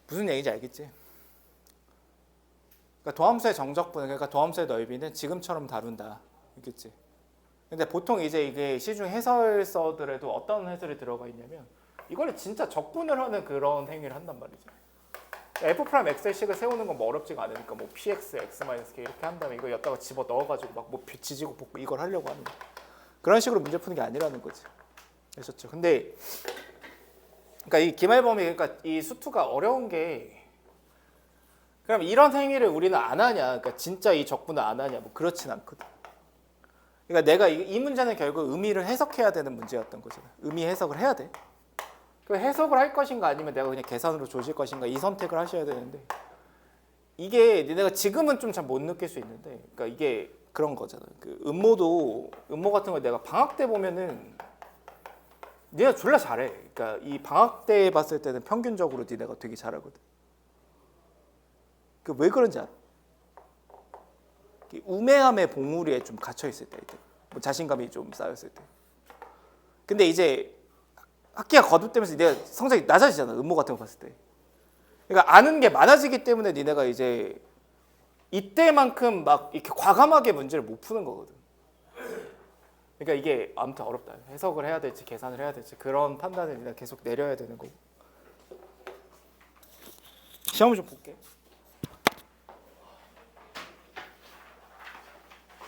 무슨 얘기인지 알겠지? 그러니까 도함수의 정적분, 그러니까 도함수의 넓이는 지금처럼 다룬다. 알겠지? 근데 보통 이제 이게 시중 해설서들에도 어떤 해설이 들어가 있냐면 이거를 진짜 적분을 하는 그런 행위를 한단 말이죠. f 프라임 x의 식을 세우는 건 뭐 어렵지가 않으니까 뭐 px, x-k 이렇게 한 다음에 이거 여기다가 집어 넣어가지고 막 뭐 지지고 볶고 이걸 하려고 하는 거. 그런 식으로 문제 푸는 게 아니라는 거지. 아셨죠? 근데 그러니까 이 기말범위, 그러니까 이 수투가 어려운 게, 그럼 이런 행위를 우리는 안 하냐? 그러니까 진짜 이 적분을 안 하냐? 뭐 그렇진 않거든. 그러니까 내가 이 문제는 결국 의미를 해석해야 되는 문제였던 거잖아. 의미 해석을 해야 돼. 그 해석을 할 것인가 아니면 내가 그냥 계산으로 조질 것인가 이 선택을 하셔야 되는데, 이게 내가 지금은 좀 잘 못 느낄 수 있는데, 그러니까 이게 그런 거잖아. 그 음모 같은 거 내가 방학 때 보면은 니네가 졸라 잘해. 그러니까 이 방학 때 봤을 때는 평균적으로 니네가 되게 잘하거든. 그 왜 그런지 알아? 우매함의 봉우리에 좀 갇혀 있을 때, 뭐 자신감이 좀 쌓였을 때. 근데 이제 학기가 거듭되면서 내가 성적이 낮아지잖아. 음모 같은 거 봤을 때. 그러니까 아는 게 많아지기 때문에 니네가 이제 이때만큼 막 이렇게 과감하게 문제를 못 푸는 거거든. 그러니까 이게 아무튼 어렵다. 해석을 해야 될지 계산을 해야 될지 그런 판단을 니네가 계속 내려야 되는 거고. 시험을 좀 볼게.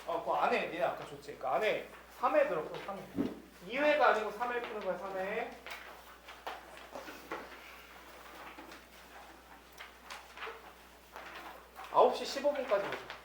그 안에 니네 아까 줬지. 그 안에 3회 들었고 3회. 2회가 아니고 3회 푸는 거야. 3회. 9시 15분까지 보자.